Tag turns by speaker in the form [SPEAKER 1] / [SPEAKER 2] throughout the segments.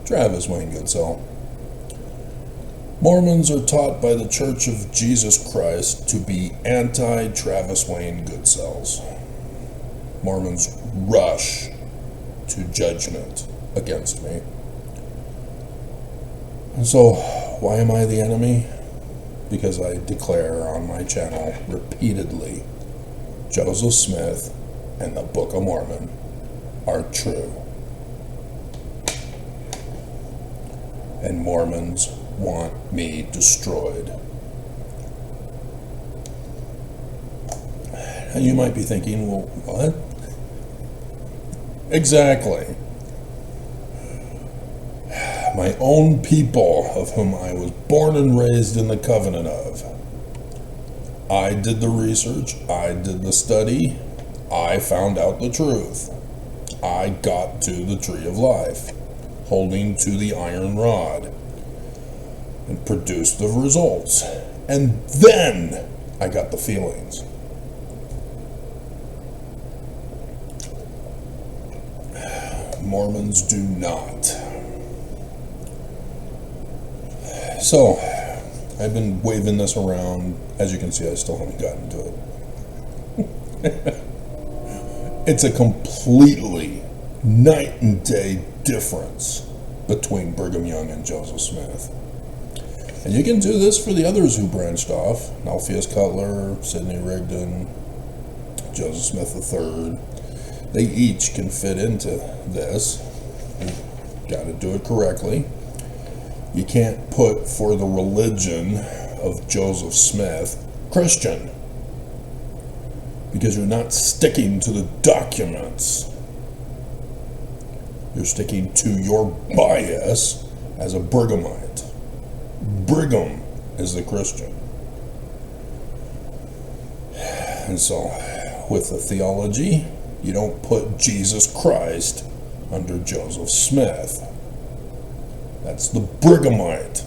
[SPEAKER 1] Travis Wayne Goodsell. Mormons are taught by the Church of Jesus Christ to be anti-Travis Wayne Goodsells. Mormons rush to judgment against me. And so, why am I the enemy? Because I declare on my channel repeatedly, Joseph Smith and the Book of Mormon are true. And Mormons want me destroyed. Now you might be thinking, well, what? Exactly. My own people, of whom I was born and raised in the covenant of. I did the research, I did the study, I found out the truth. I got to the tree of life, holding to the iron rod, and produced the results. And then I got the feelings. Mormons do not. So, I've been waving this around. As you can see, I still haven't gotten to it. It's a completely night and day difference between Brigham Young and Joseph Smith. And you can do this for the others who branched off. Alpheus Cutler, Sidney Rigdon, Joseph Smith III. They each can fit into this. You've got to do it correctly. You can't put for the religion of Joseph Smith Christian, because you're not sticking to the documents. You're sticking to your bias as a Brighamite. Brigham is the Christian. And so, with the theology, you don't put Jesus Christ under Joseph Smith. That's the Brighamite.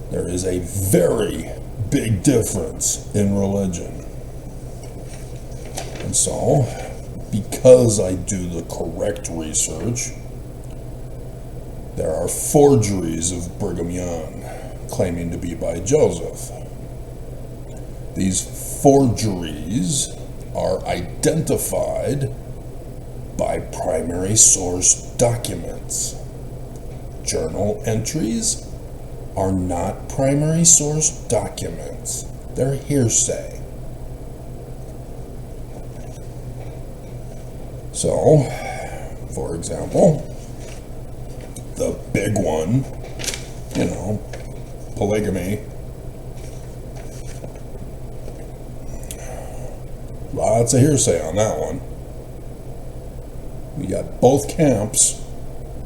[SPEAKER 1] There is a very big difference in religion. And so, because I do the correct research, there are forgeries of Brigham Young claiming to be by Joseph. These forgeries are identified by primary source documents. Journal entries are not primary source documents. They're hearsay. So, for example, the big one, polygamy. Lots of hearsay on that one. We got both camps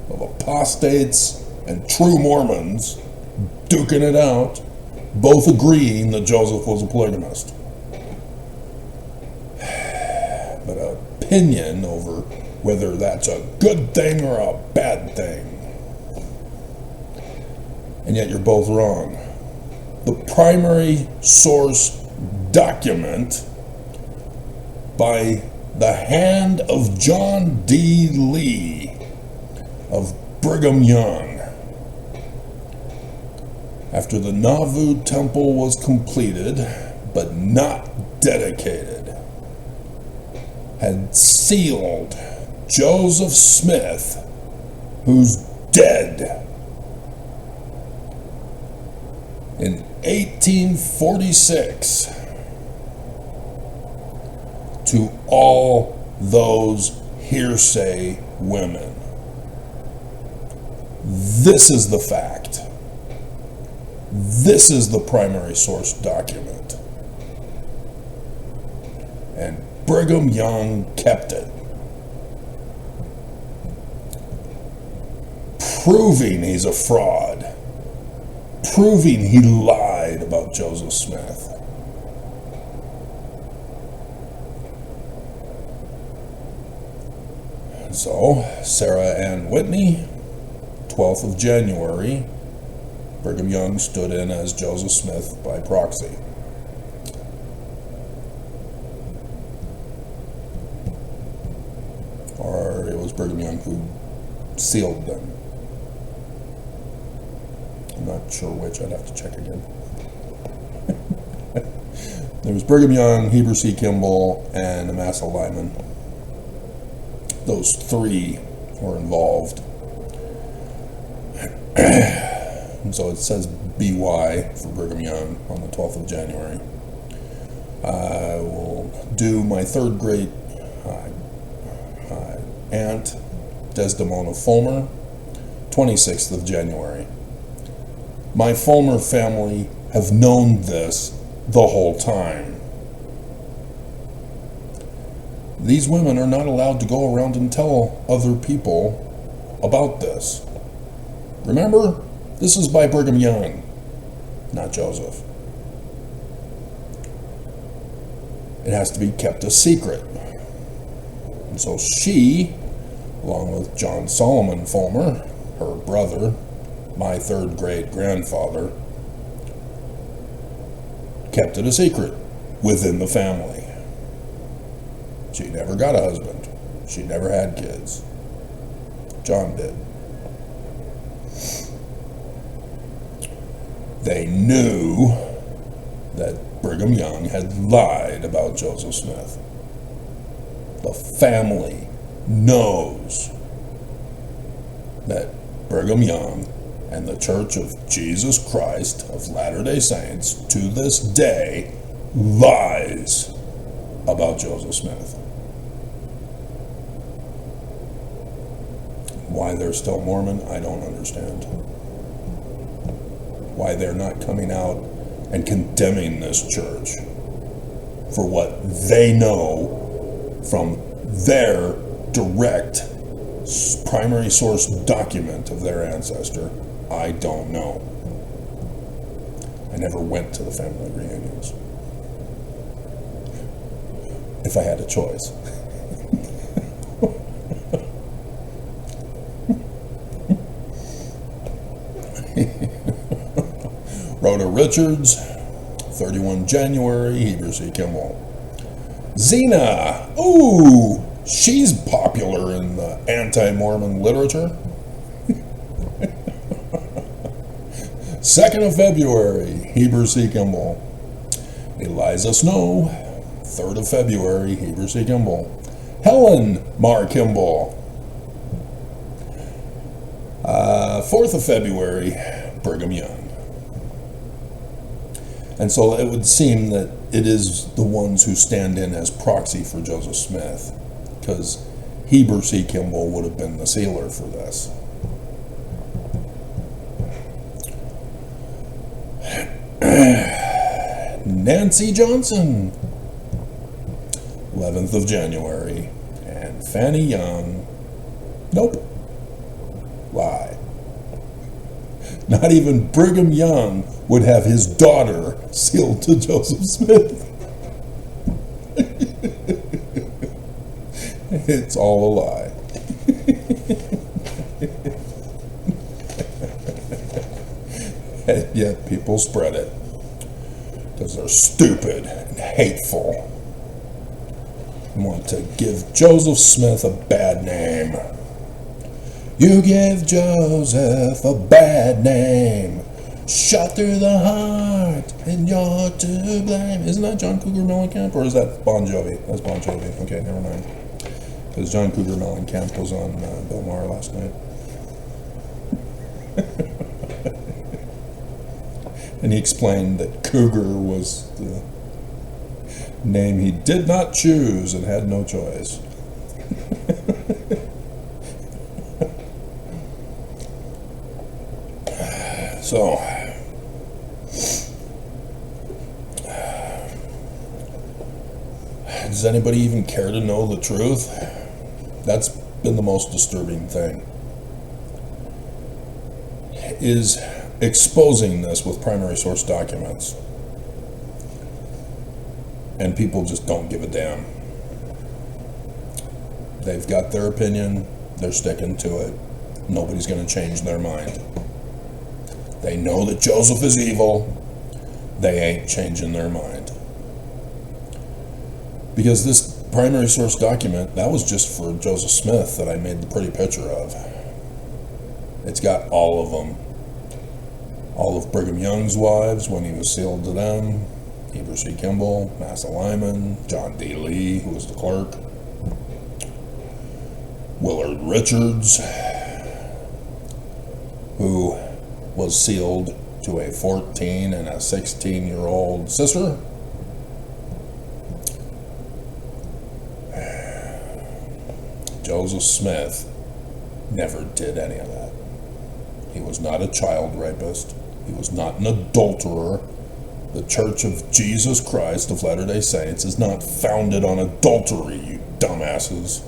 [SPEAKER 1] of apostates and true Mormons duking it out, both agreeing that Joseph was a polygamist. But opinion over whether that's a good thing or a bad thing. And yet you're both wrong. The primary source document by the hand of John D. Lee of Brigham Young, after the Nauvoo Temple was completed but not dedicated, had sealed Joseph Smith, who's dead, in 1846 to all those hearsay women. This is the fact. This is the primary source document. And Brigham Young kept it, proving he's a fraud, proving he lied about Joseph Smith. So, Sarah Ann Whitney, 12th of January, Brigham Young stood in as Joseph Smith by proxy. Or it was Brigham Young who sealed them. I'm not sure which, I'd have to check again. There was Brigham Young, Heber C. Kimball, and Amasa Lyman. Those three were involved. And so it says BY for Brigham Young on the 12th of January. I will do my third great aunt, Desdemona Fulmer, 26th of January. My Fulmer family have known this the whole time. These women are not allowed to go around and tell other people about this. Remember, this is by Brigham Young, not Joseph. It has to be kept a secret. And so she, along with John Solomon Fulmer, her brother, my third great grandfather, kept it a secret within the family. She never got a husband. She never had kids. John did. They knew that Brigham Young had lied about Joseph Smith. The family knows that Brigham Young and the Church of Jesus Christ of Latter-day Saints to this day lies about Joseph Smith. Why they're still Mormon, I don't understand. Why they're not coming out and condemning this church for what they know from their direct primary source document of their ancestor. I don't know. I never went to the family reunions. If I had a choice. Rhoda Richards, 31 January, Heber C. Kimball. Xena, ooh, she's popular in the anti-Mormon literature. 2nd of February, Heber C. Kimball. Eliza Snow, 3rd of February, Heber C. Kimball. Helen Mar Kimball. 4th of February, Brigham Young. And so it would seem that it is the ones who stand in as proxy for Joseph Smith, because Heber C. Kimball would have been the sealer for this. Nancy Johnson, 11th of January, and Fanny Young, nope, lie. Not even Brigham Young would have his daughter sealed to Joseph Smith. It's all a lie. And yet people spread it because they're stupid and hateful and want to give Joseph Smith a bad name. You give Joseph a bad name, shot through the heart, and you're to blame. Isn't that John Cougar Mellencamp, or is that Bon Jovi? That's Bon Jovi. Okay, never mind. Because John Cougar Mellencamp was on Bill Maher last night. And he explained that Cougar was the name he did not choose and had no choice. So, does anybody even care to know the truth? That's been the most disturbing thing, is exposing this with primary source documents. And people just don't give a damn. They've got their opinion, they're sticking to it. Nobody's going to change their mind. They know that Joseph is evil. They ain't changing their mind. Because this primary source document, that was just for Joseph Smith that I made the pretty picture of. It's got all of them. All of Brigham Young's wives when he was sealed to them. Heber C. Kimball, Massa Lyman, John D. Lee, who was the clerk. Willard Richards, who was sealed to a 14 and a 16-year-old sister. Joseph Smith never did any of that. He was not a child rapist. He was not an adulterer. The Church of Jesus Christ of Latter-day Saints is not founded on adultery, you dumbasses.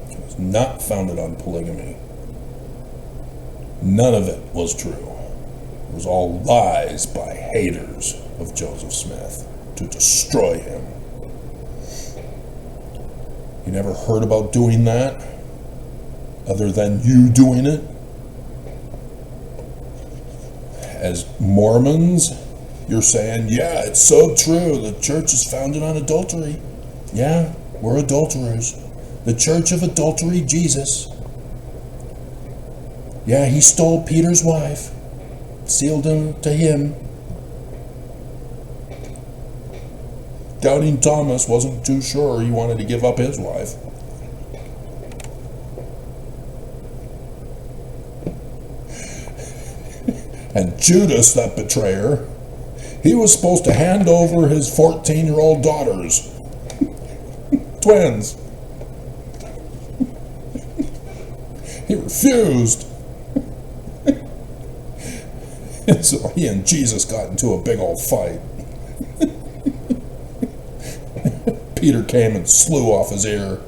[SPEAKER 1] It was not founded on polygamy. None of it was true. It was all lies by haters of Joseph Smith to destroy him. You never heard about doing that, other than you doing it? As Mormons, you're saying, yeah, it's so true. The church is founded on adultery. Yeah, we're adulterers. The church of adultery, Jesus. Yeah, he stole Peter's wife, sealed him to him. Doubting Thomas wasn't too sure he wanted to give up his wife. And Judas, that betrayer, he was supposed to hand over his 14-year-old daughters. Twins. He refused. And so he and Jesus got into a big old fight. Peter came and slew off his ear.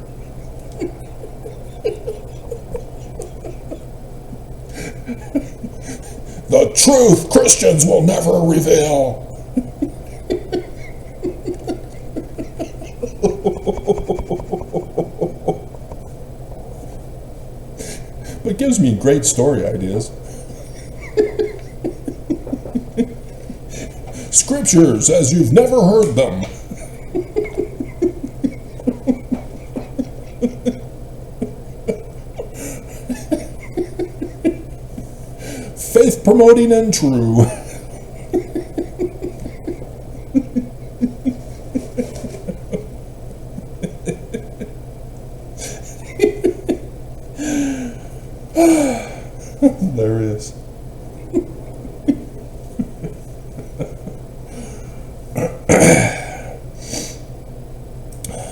[SPEAKER 1] The truth Christians will never reveal. But it gives me great story ideas. Scriptures as you've never heard them. Faith promoting and true. Hilarious.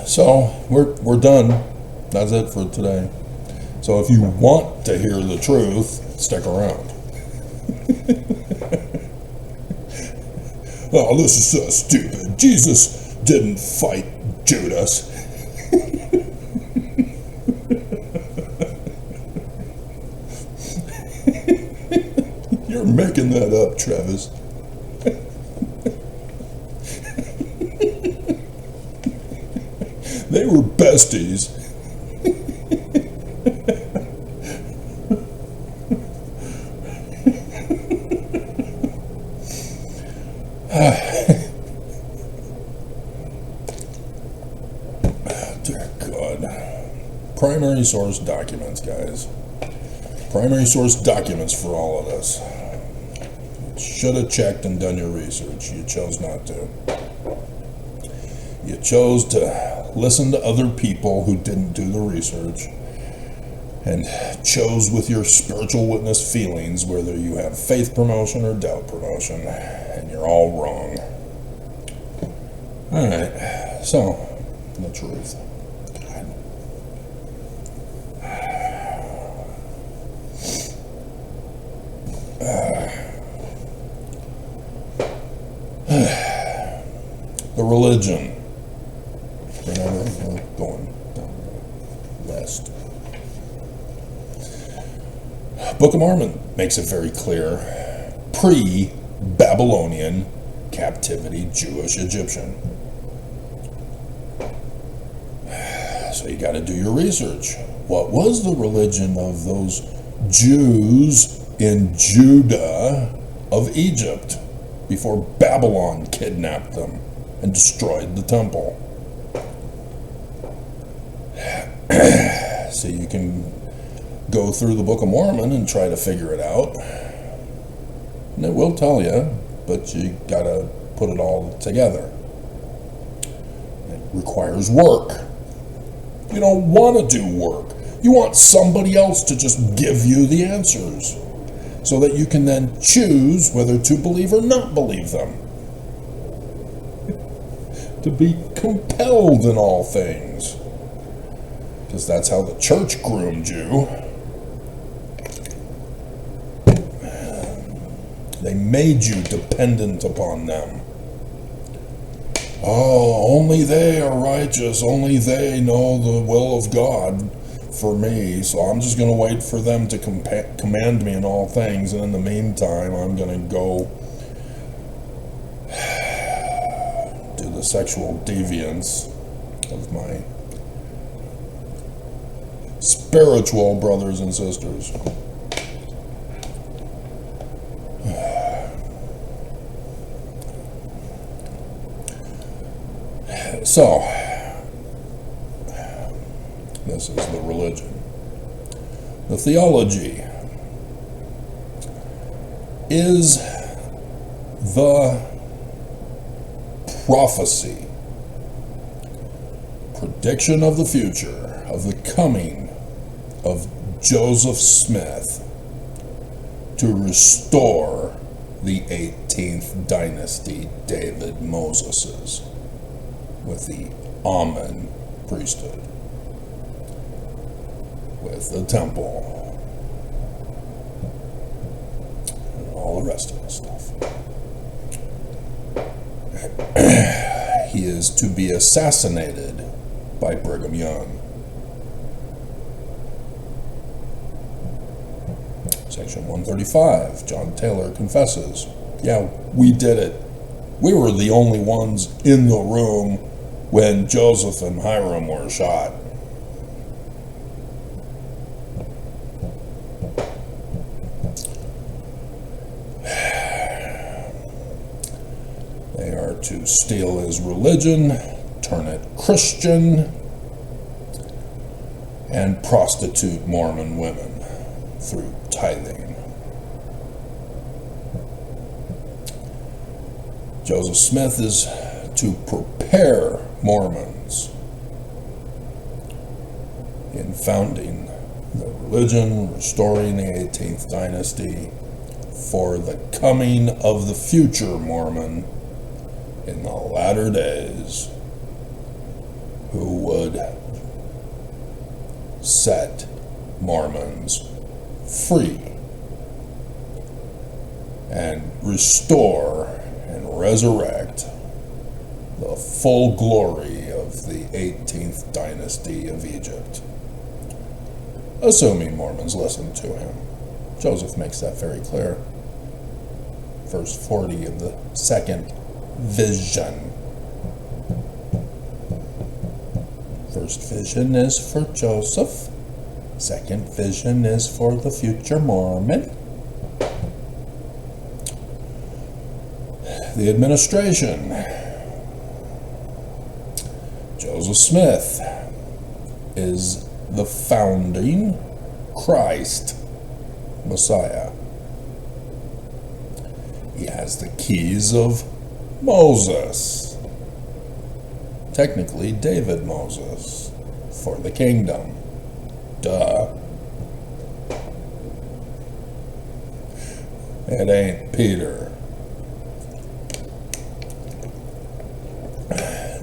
[SPEAKER 1] So we're done. That's it for today. So if you want to hear the truth, stick around. Oh, this is so stupid. Jesus didn't fight Judas. You're making that up, Travis. They were besties. Dear God. Primary source documents, guys. Primary source documents for all of this. You should have checked and done your research. You chose not to. You chose to listen to other people who didn't do the research, and chose with your spiritual witness feelings whether you have faith promotion or doubt promotion, and you're all wrong. Alright, so, the truth. The religion. We're going down west. Book of Mormon makes it very clear. Pre-Babylonian captivity Jewish Egyptian. So you got to do your research. What was the religion of those Jews in Judah of Egypt before Babylon kidnapped them and destroyed the temple? So you can go through the Book of Mormon and try to figure it out. And it will tell you, but you gotta put it all together. It requires work. You don't want to do work. You want somebody else to just give you the answers, so that you can then choose whether to believe or not believe them. To be compelled in all things. Because that's how the church groomed you. They made you dependent upon them. Oh, only they are righteous. Only they know the will of God for me. So I'm just going to wait for them to command me in all things. And in the meantime, I'm going to go do the sexual deviance of my spiritual brothers and sisters. So, this is the religion. The theology is the prophecy, prediction of the future, of the coming of Joseph Smith to restore the 18th dynasty David Moseses with the Amen priesthood, with the temple, and all the rest of the stuff. He is to be assassinated by Brigham Young. Section 135, John Taylor confesses, yeah, we did it. We were the only ones in the room when Joseph and Hiram were shot. They are to steal his religion, turn it Christian, and prostitute Mormon women through tithing. Joseph Smith is to prepare Mormons in founding the religion, restoring the 18th dynasty, for the coming of the future Mormon in the latter days, who would set Mormons free and restore and resurrect the full glory of the 18th dynasty of Egypt, assuming Mormons listen to him. Joseph makes that very clear. Verse 40 of the second vision. First vision is for Joseph. Second vision is for the future Mormon. The administration. Joseph Smith is the founding Christ Messiah. He has the keys of Moses. Technically, David Moses for the kingdom. Duh. It ain't Peter.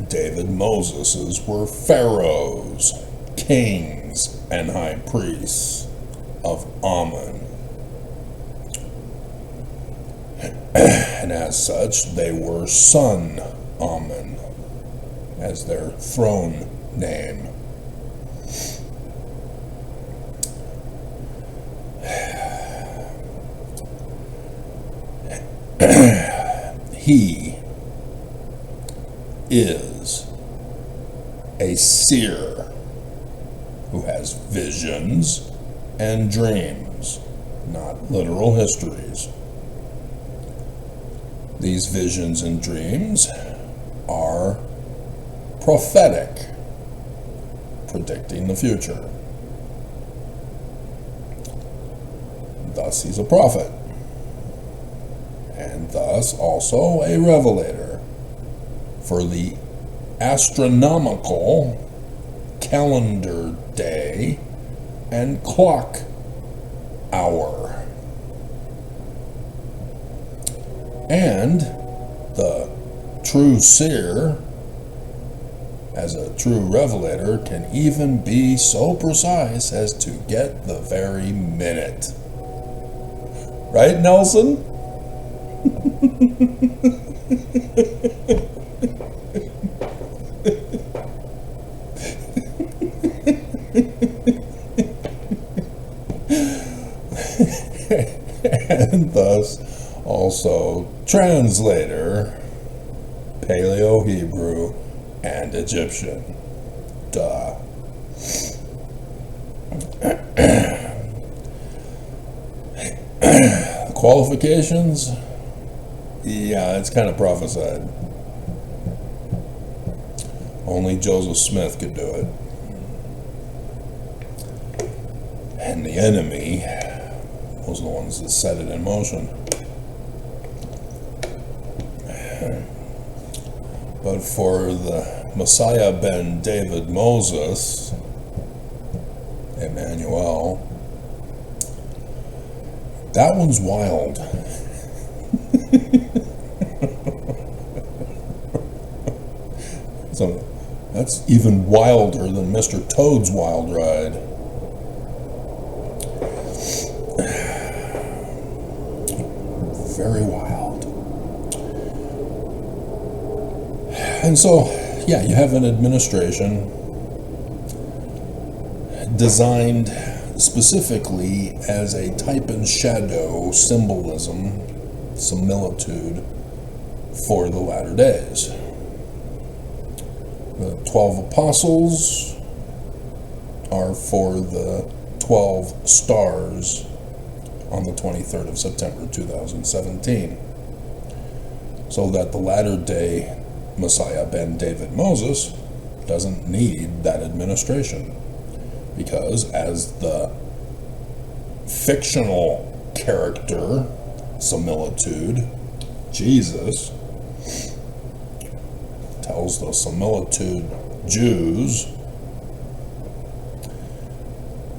[SPEAKER 1] David Moseses were pharaohs, kings, and high priests of Ammon. And as such, they were son Ammon as their throne name. He is a seer who has visions and dreams, not literal histories. These visions and dreams are prophetic, predicting the future. thus he's a prophet, and thus also a revelator for the astronomical calendar day and clock hour. And the true seer, as a true revelator, can even be so precise as to get the very minute. Right, Nelson? And thus also translator, Paleo-Hebrew, and Egyptian. Duh. Qualifications? Yeah, it's kind of prophesied. Only Joseph Smith could do it. And the enemy was the ones that set it in motion. But for the Messiah ben David Moses, Emmanuel, that one's wild. So that's even wilder than Mr. Toad's wild ride. Very wild. And so, yeah, you have an administration designed specifically as a type and shadow symbolism, similitude for the latter days. The 12 apostles are for the 12 stars on the 23rd of September 2017. So that the latter day Messiah ben David Moses doesn't need that administration. Because as the fictional character similitude, Jesus tells the similitude Jews,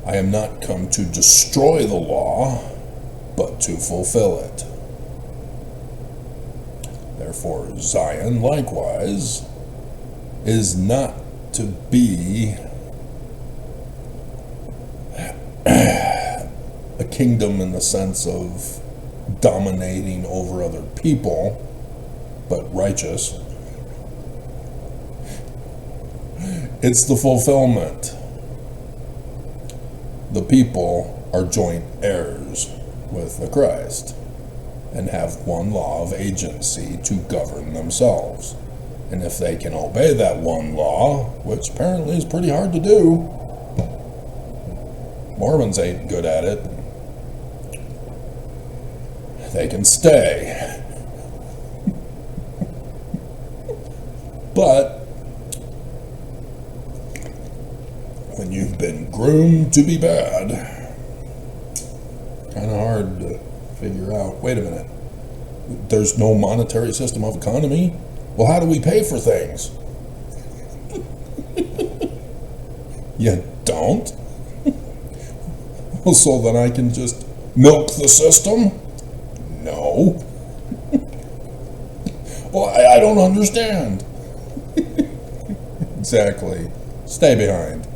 [SPEAKER 1] I am not come to destroy the law, but to fulfill it. Therefore, Zion likewise is not to be a kingdom in the sense of dominating over other people, but righteous. It's the fulfillment. The people are joint heirs with the Christ and have one law of agency to govern themselves. And if they can obey that one law, which apparently is pretty hard to do, Mormons ain't good at it, they can stay. But when you've been groomed to be bad, kind of hard to figure out, wait a minute, there's no monetary system of economy? Well, how do we pay for things? You don't? Well, so then I can just milk the system? No. Well, I don't understand. Exactly. Stay behind.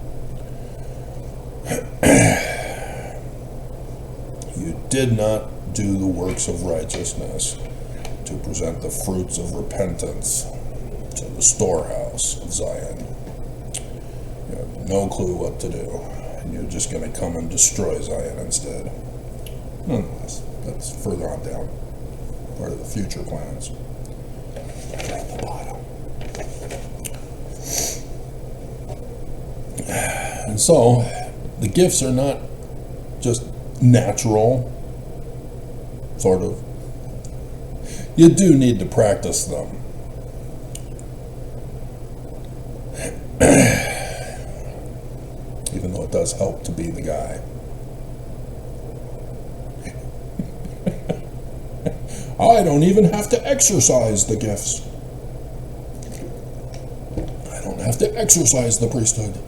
[SPEAKER 1] You did not do the works of righteousness to present the fruits of repentance to the storehouse of Zion. You have no clue what to do, and you're just going to come and destroy Zion instead. Nonetheless, that's further on down, part of the future plans. At the bottom. And so, the gifts are not just natural, sort of. You do need to practice them. Even though it does help to be the guy. I don't even have to exercise the gifts. I don't have to exercise the priesthood.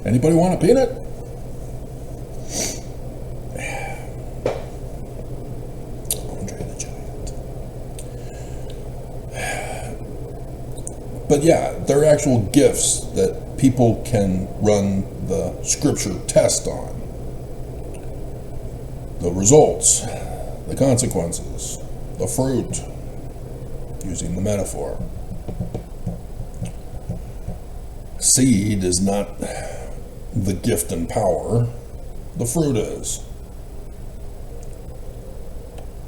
[SPEAKER 1] Anybody want a peanut? Andre the Giant. But yeah, they're actual gifts that people can run the scripture test on. The results, the consequences, the fruit, using the metaphor. Seed is not the gift and power, the fruit is.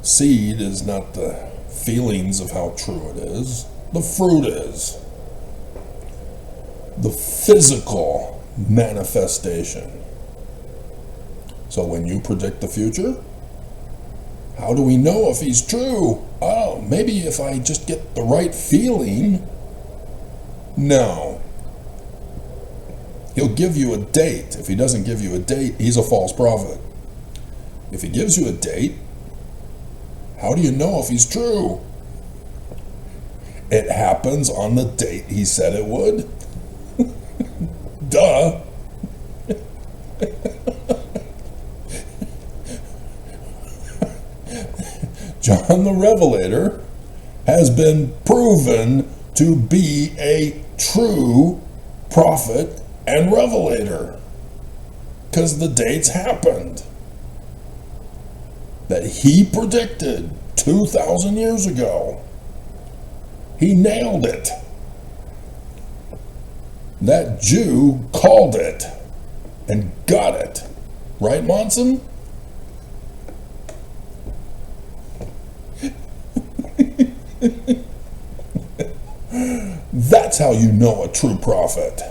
[SPEAKER 1] Seed is not the feelings of how true it is, the fruit is. The physical manifestation. So when you predict the future, how do we know if he's true? Oh, maybe if I just get the right feeling. No. He'll give you a date. If he doesn't give you a date, he's a false prophet. If he gives you a date, how do you know if he's true? It happens on the date he said it would. Duh. John the Revelator has been proven to be a true prophet and revelator because the dates happened that he predicted 2,000 years ago. He nailed it. That Jew called it and got it. Right, Monson? That's how you know a true prophet.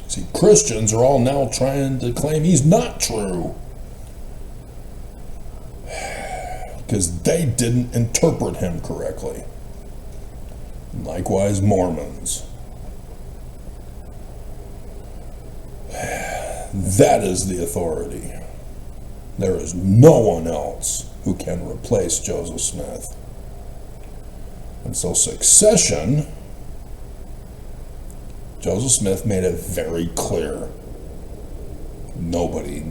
[SPEAKER 1] See, Christians are all now trying to claim he's not true because they didn't interpret him correctly. Likewise, Mormons. That is the authority. There is no one else who can replace Joseph Smith. And so succession, Joseph Smith made it very clear. Nobody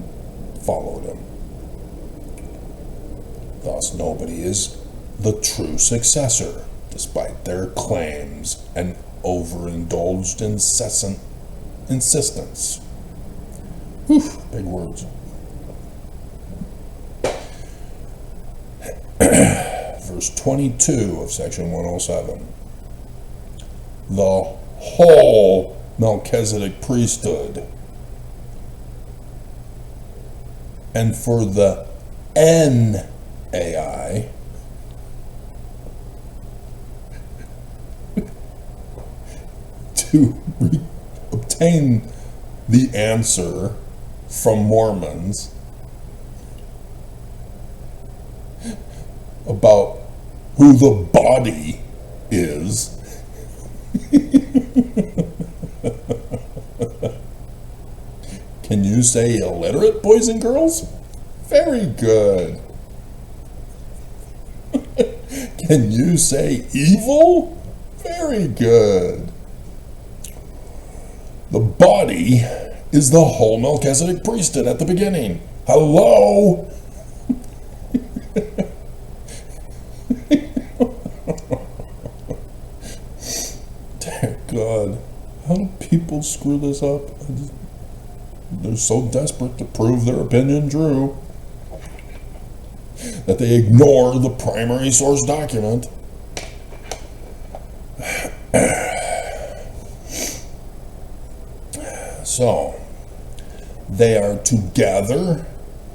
[SPEAKER 1] followed him. Thus, nobody is the true successor, despite their claims and overindulged incessant insistence. Whew, big words. Verse 22 of section 107. The whole Melchizedek priesthood. And for the NAI, to obtain the answer from Mormons about who the body is. Can you say illiterate, boys and girls? Very good. Can you say evil? Very good. The body is the whole Melchizedek priesthood at the beginning. Hello? Dear God, how do people screw this up? They're so desperate to prove their opinion true that they ignore the primary source document. So, they are to gather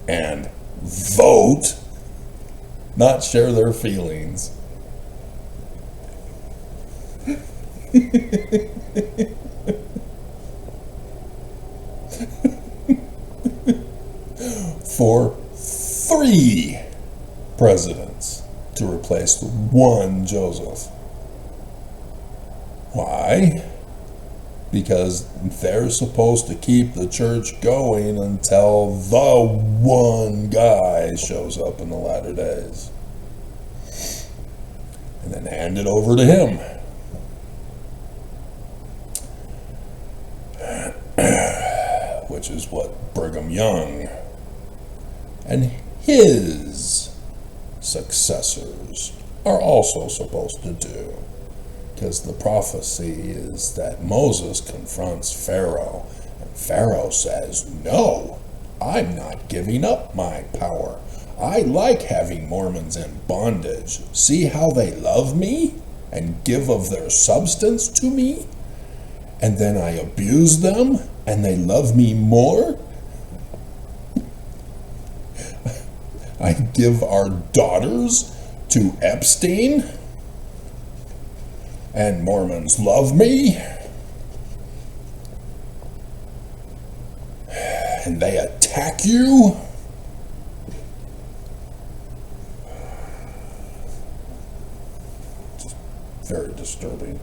[SPEAKER 1] and vote, not share their feelings. For 3 presidents to replace one Joseph. Why? because they're supposed to keep the church going until the one guy shows up in the latter days. And then hand it over to him. Which is what Brigham Young and his successors are also supposed to do. Because the prophecy is that Moses confronts Pharaoh, and Pharaoh says, "No, I'm not giving up my power. I like having Mormons in bondage. See how they love me and give of their substance to me? And then I abuse them and they love me more? I give our daughters to Epstein and Mormons love me, and they attack you." Just very disturbing.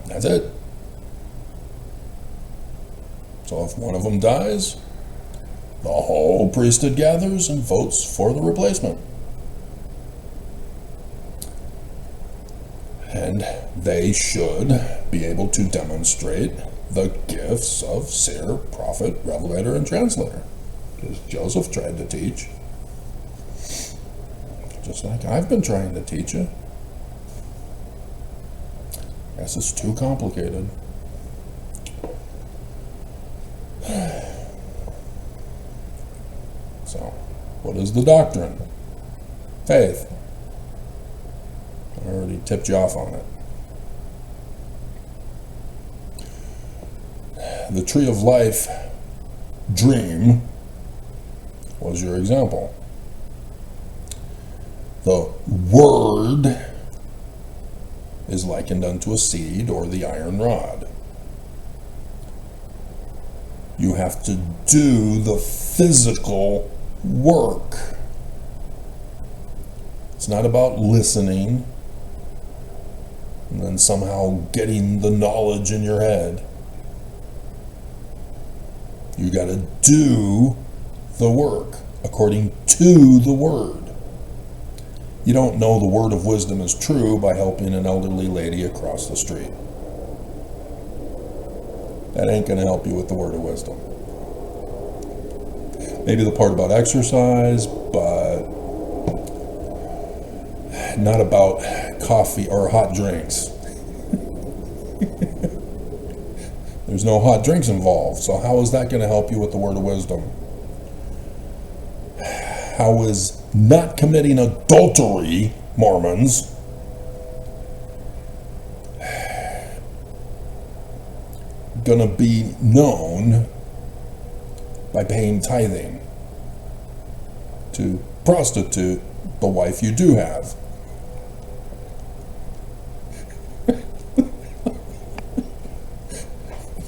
[SPEAKER 1] That's it. So if one of them dies, the whole priesthood gathers and votes for the replacement. And they should be able to demonstrate the gifts of seer, prophet, revelator, and translator, as Joseph tried to teach. Just like I've been trying to teach you. I guess it's too complicated. So, what is the doctrine? Faith. I already tipped you off on it. The tree of life dream was your example. The word is likened unto a seed or the iron rod. You have to do the physical work. It's not about listening and then somehow getting the knowledge in your head. You got to do the work according to the word. You don't know the word of wisdom is true by helping an elderly lady across the street. That ain't going to help you with the word of wisdom. Maybe the part about exercise, but not about coffee or hot drinks. There's no hot drinks involved, so how is that going to help you with the word of wisdom? How is not committing adultery, Mormons, gonna be known by paying tithing to prostitute the wife you do have?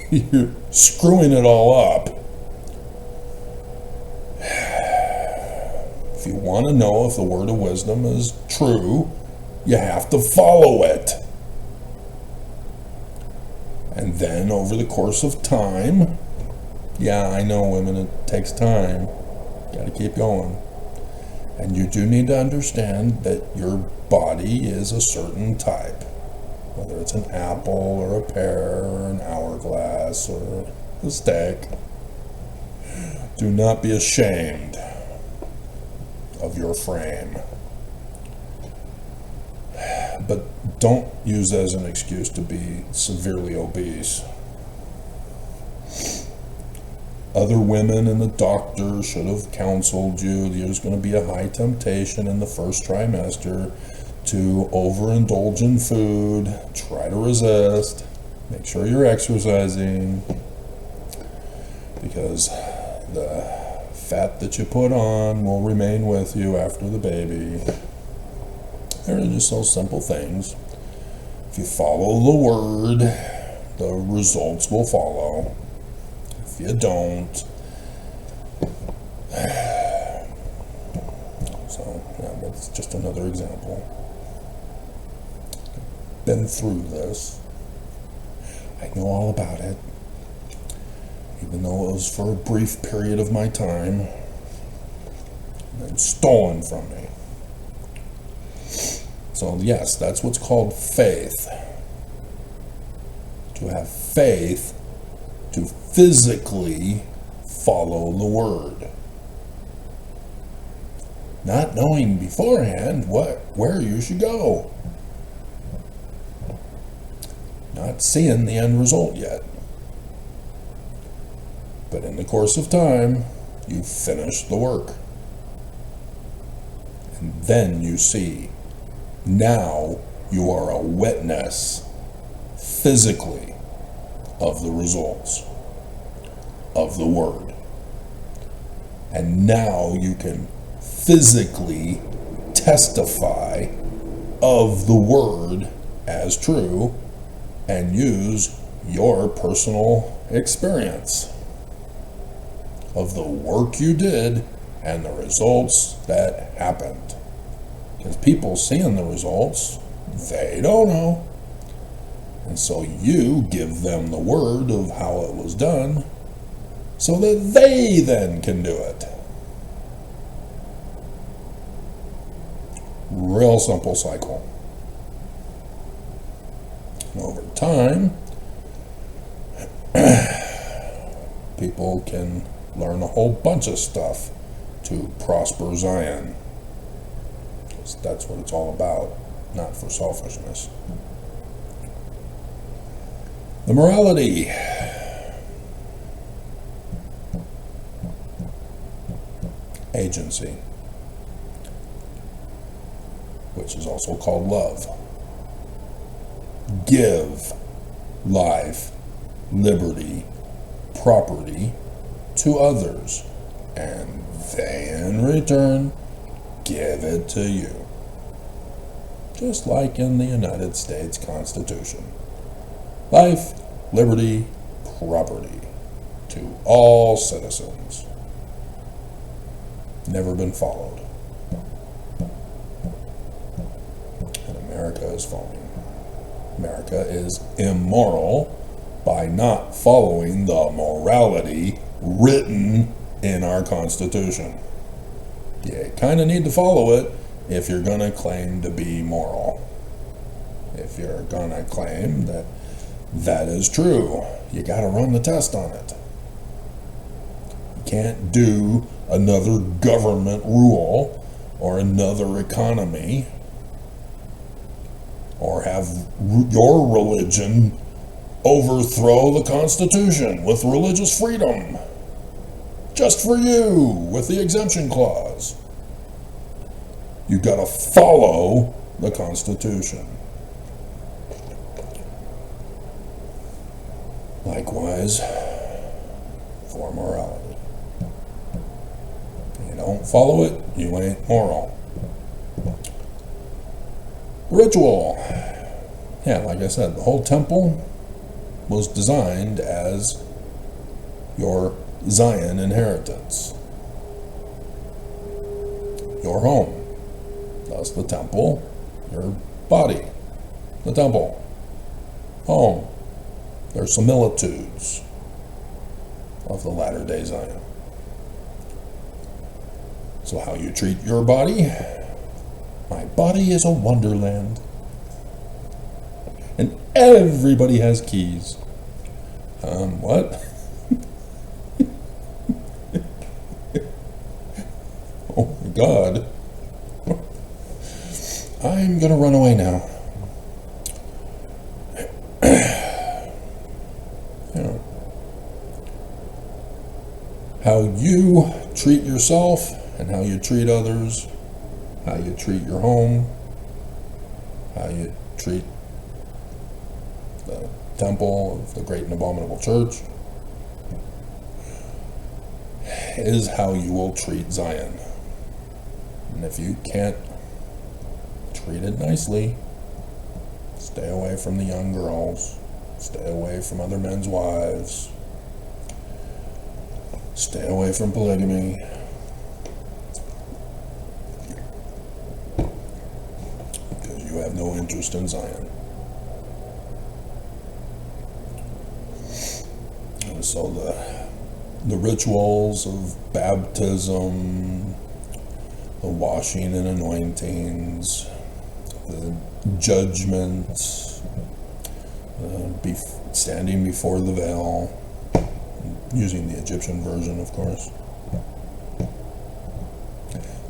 [SPEAKER 1] You're screwing it all up. If you want to know if the word of wisdom is true, you have to follow it. And then over the course of time, yeah, I know, women, it takes time. Got to keep going. And you do need to understand that your body is a certain type. Whether it's an apple or a pear or an hourglass or a stick. Do not be ashamed of your frame. But don't use that as an excuse to be severely obese. Other women and the doctor should have counseled you. There's going to be a high temptation in the first trimester to overindulge in food. Try to resist. Make sure you're exercising, because the fat that you put on will remain with you after the baby. They're just so simple things. If you follow the word, the results will follow. If you don't, so yeah, that's just another example. been through this. I know all about it. Even though it was for a brief period of my time, and stolen from me. So yes, that's what's called faith. To have faith, to physically follow the word. Not knowing beforehand where you should go. Not seeing the end result yet. But in the course of time, you finish the work. And then you see, now you are a witness physically of the results of the word. And now you can physically testify of the word as true and use your personal experience of the work you did and the results that happened. Because people seeing the results, they don't know. And so you give them the word of how it was done so that they then can do it. Real simple cycle. And over time, people can learn a whole bunch of stuff to prosper Zion. That's what it's all about, not for selfishness. The morality. Agency, which is also called love. Give life, liberty, property to others, and they in return give it to you. Just like in the United States Constitution. Life, liberty, property to all citizens. Never been followed. And America is following. America is immoral by not following the morality written in our Constitution. You kind of need to follow it if you're going to claim to be moral. If you're going to claim that that is true, you got to run the test on it. You can't do another government rule or another economy or have your religion overthrow the Constitution with religious freedom just for you with the exemption clause. You've got to follow the Constitution. Likewise, for morality. You don't follow it, you ain't moral. Ritual. Yeah, like I said, the whole temple was designed as your Zion inheritance. Your home. Thus the temple, your body. The temple. Home. They're similitudes of the latter-day Zion. So how you treat your body? My body is a wonderland. And everybody has keys. What? Oh my God. I'm gonna run away now. How you treat yourself and how you treat others, how you treat your home, how you treat the temple of the great and abominable church, is how you will treat Zion. And if you can't treat it nicely, stay away from the young girls, stay away from other men's wives, stay away from polygamy. Because you have no interest in Zion. So the rituals of baptism, the washing and anointings, the judgment, standing before the veil, using the Egyptian version, of course.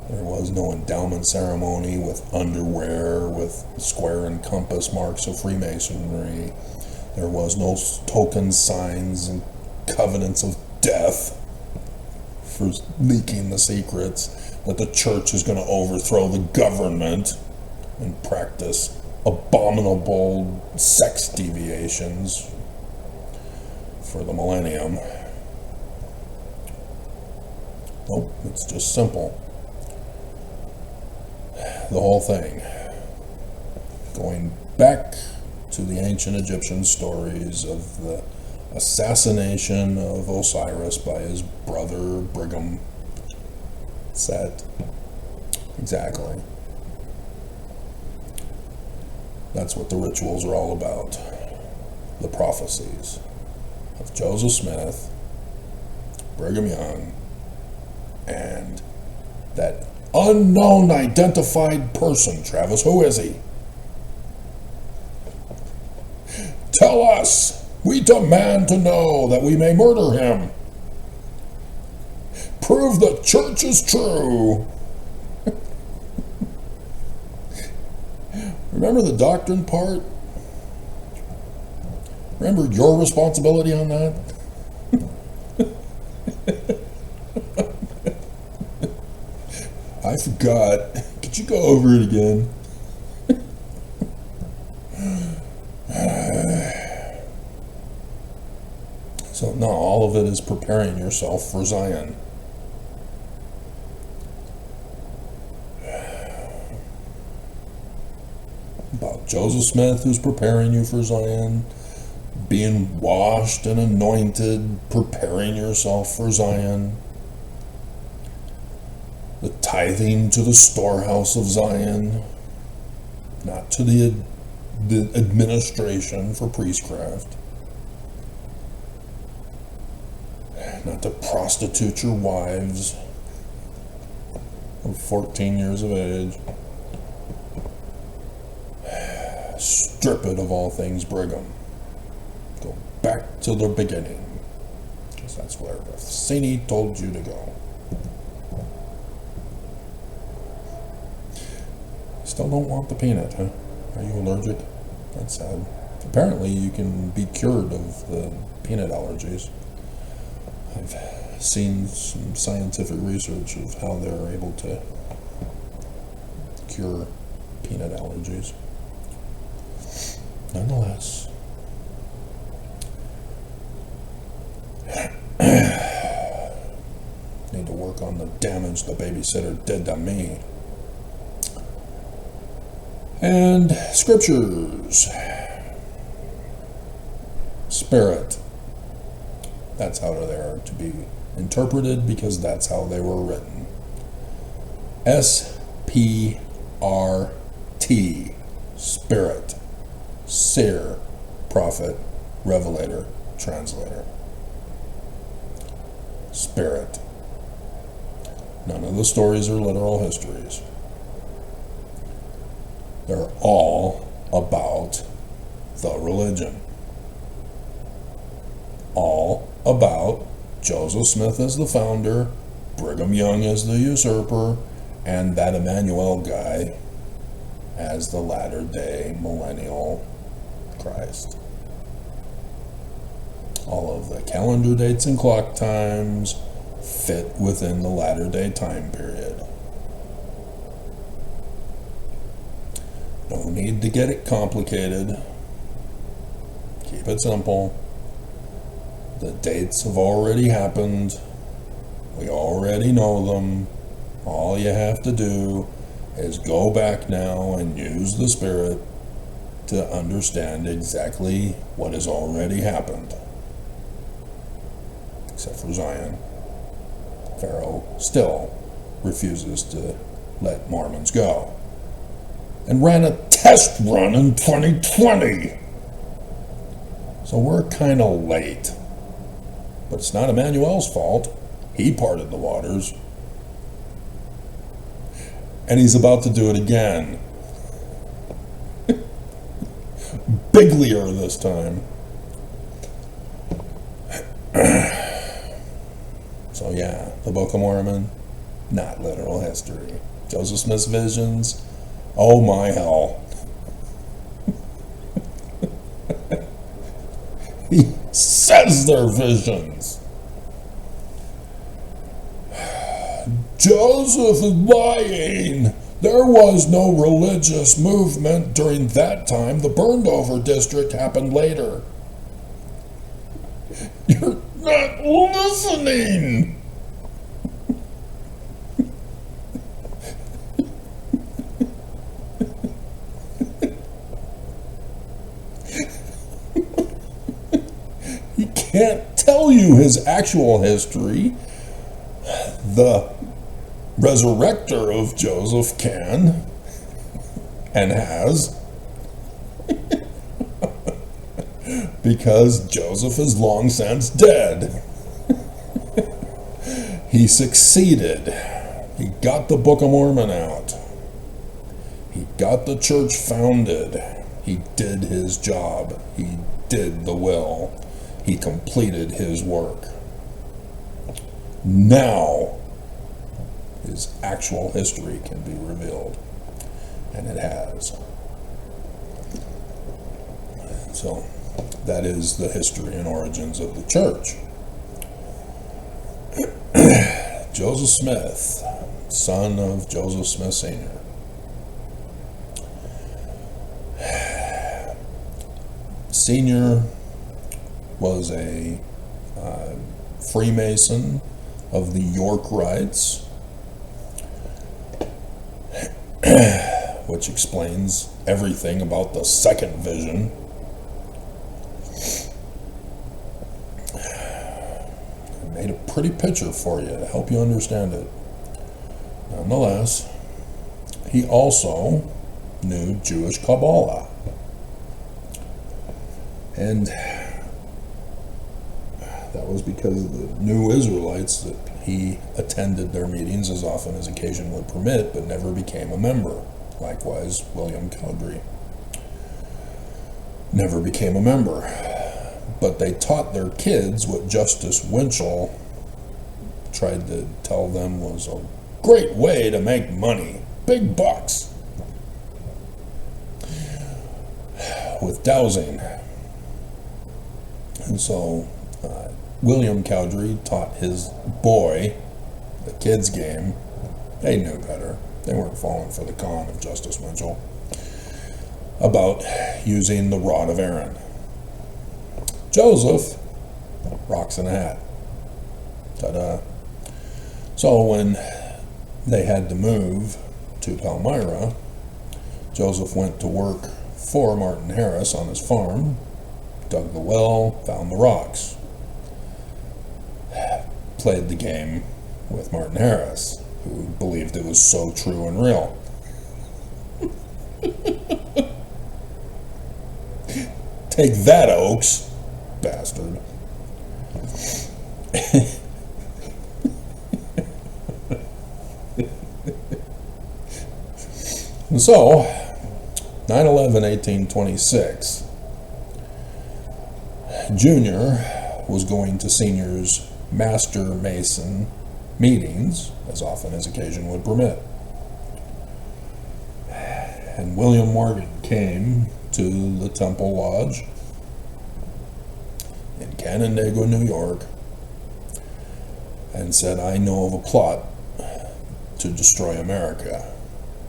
[SPEAKER 1] There was no endowment ceremony with underwear, with square and compass marks of Freemasonry. There was no token signs and covenants of death for leaking the secrets, that the church is going to overthrow the government and practice abominable sex deviations for the millennium. Nope, it's just simple. The whole thing. Going back to the ancient Egyptian stories of the assassination of Osiris by his brother Brigham. Set. Exactly. That's what the rituals are all about. The prophecies of Joseph Smith, Brigham Young, and that unknown identified person. Travis, who is he? Tell us! We demand to know that we may murder him. Prove the church is true. Remember the doctrine part? Remember your responsibility on that? I forgot. Could you go over it again? So, no, all of it is preparing yourself for Zion. About Joseph Smith, who's preparing you for Zion, being washed and anointed, preparing yourself for Zion, the tithing to the storehouse of Zion, not to the administration for priestcraft, not to prostitute your wives of 14 years of age. Strip it of all things Brigham. Go back to the beginning, because that's where Saini told you to go. Still don't want the peanut, huh? Are you allergic? That's sad. Apparently you can be cured of the peanut allergies. I've seen some scientific research of how they're able to cure peanut allergies. Nonetheless, need to work on the damage the babysitter did to me. And scriptures. Spirit. That's how they are to be interpreted, because that's how they were written. S-P-R-T. Spirit. Seer. Prophet. Revelator. Translator. Spirit. None of the stories are literal histories. They're all about the religion. All about Joseph Smith as the founder, Brigham Young as the usurper, and that Emmanuel guy as the latter-day millennial Christ. All of the calendar dates and clock times fit within the latter-day time period. No need to get it complicated. Keep it simple. The dates have already happened. We already know them. All you have to do is go back now and use the Spirit to understand exactly what has already happened. Except for Zion. Pharaoh still refuses to let Mormons go, and ran a test run in 2020. So we're kind of late. but it's not Emmanuel's fault. He parted the waters. And he's about to do it again. Biglier this time. So yeah, the Book of Mormon, not literal history. Joseph Smith's visions, oh my hell. He says they're visions. Joseph is lying. There was no religious movement during that time. The burned over district happened later. You're not listening. He can't tell you his actual history. The resurrector of Joseph can and has, because Joseph is long since dead. He succeeded. He got the Book of Mormon out. He got the church founded. He did his job. He did the will. He completed his work. Now his actual history can be revealed, and it has. So that is the history and origins of the church. Joseph Smith, son of Joseph Smith Sr. Sr. was a Freemason of the York Rites, which explains everything about the second vision. I made a pretty picture for you to help you understand it. Nonetheless, he also knew Jewish Kabbalah. And that was because of the new Israelites that he attended their meetings as often as occasion would permit, but never became a member. Likewise, William Cowdery never became a member. But they taught their kids what Justice Winchell tried to tell them was a great way to make money, big bucks, with dowsing. And so William Cowdery taught his boy the kids' game. They knew better. They weren't falling for the con of Justice Winchell about using the rod of Aaron. Joseph, rocks in a hat. Ta-da. So when they had to move to Palmyra, Joseph went to work for Martin Harris on his farm, dug the well, found the rocks, played the game with Martin Harris, who believed it was so true and real. Take that, Oaks, bastard. And so, 9/11/1826, Junior was going to Senior's Master Mason meetings as often as occasion would permit. And William Morgan came to the Temple Lodge in Canandaigua, New York, and said, I know of a plot to destroy America.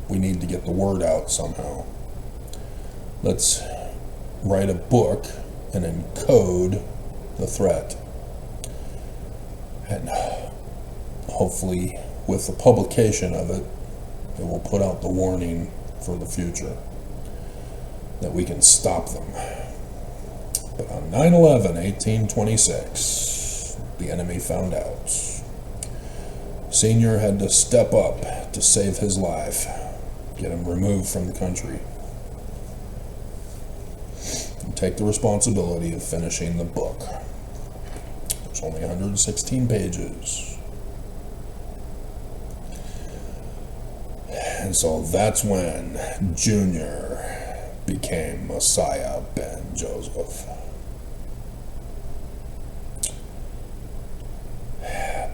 [SPEAKER 1] We need to get the word out somehow. Let's write a book and encode the threat. And hopefully with the publication of it, it will put out the warning for the future that we can stop them. But on 9/11/1826, the enemy found out. Senior had to step up to save his life, get him removed from the country, and take the responsibility of finishing the book. It's only 116 pages. And so that's when Junior became Messiah ben Joseph.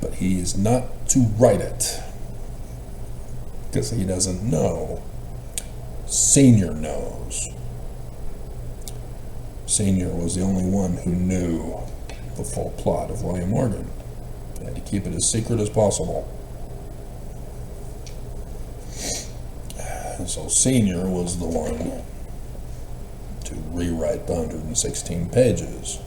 [SPEAKER 1] But he's not to write it, because he doesn't know. Senior knows. Senior was the only one who knew the full plot of William Morgan. He had to keep it as secret as possible. And so Senior was the one to rewrite the 116 pages.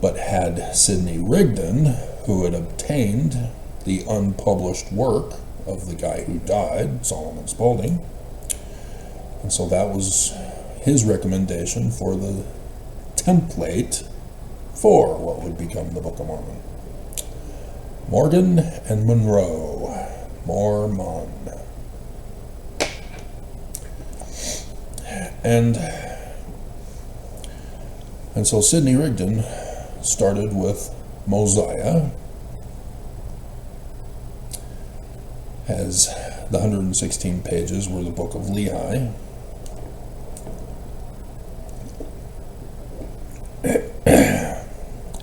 [SPEAKER 1] But had Sidney Rigdon, who had obtained the unpublished work of the guy who died, Solomon Spaulding, and so that was his recommendation for the template for what would become the Book of Mormon. Morgan and Monroe. Mormon. And so Sidney Rigdon started with Mosiah as the 116 pages were the Book of Lehi.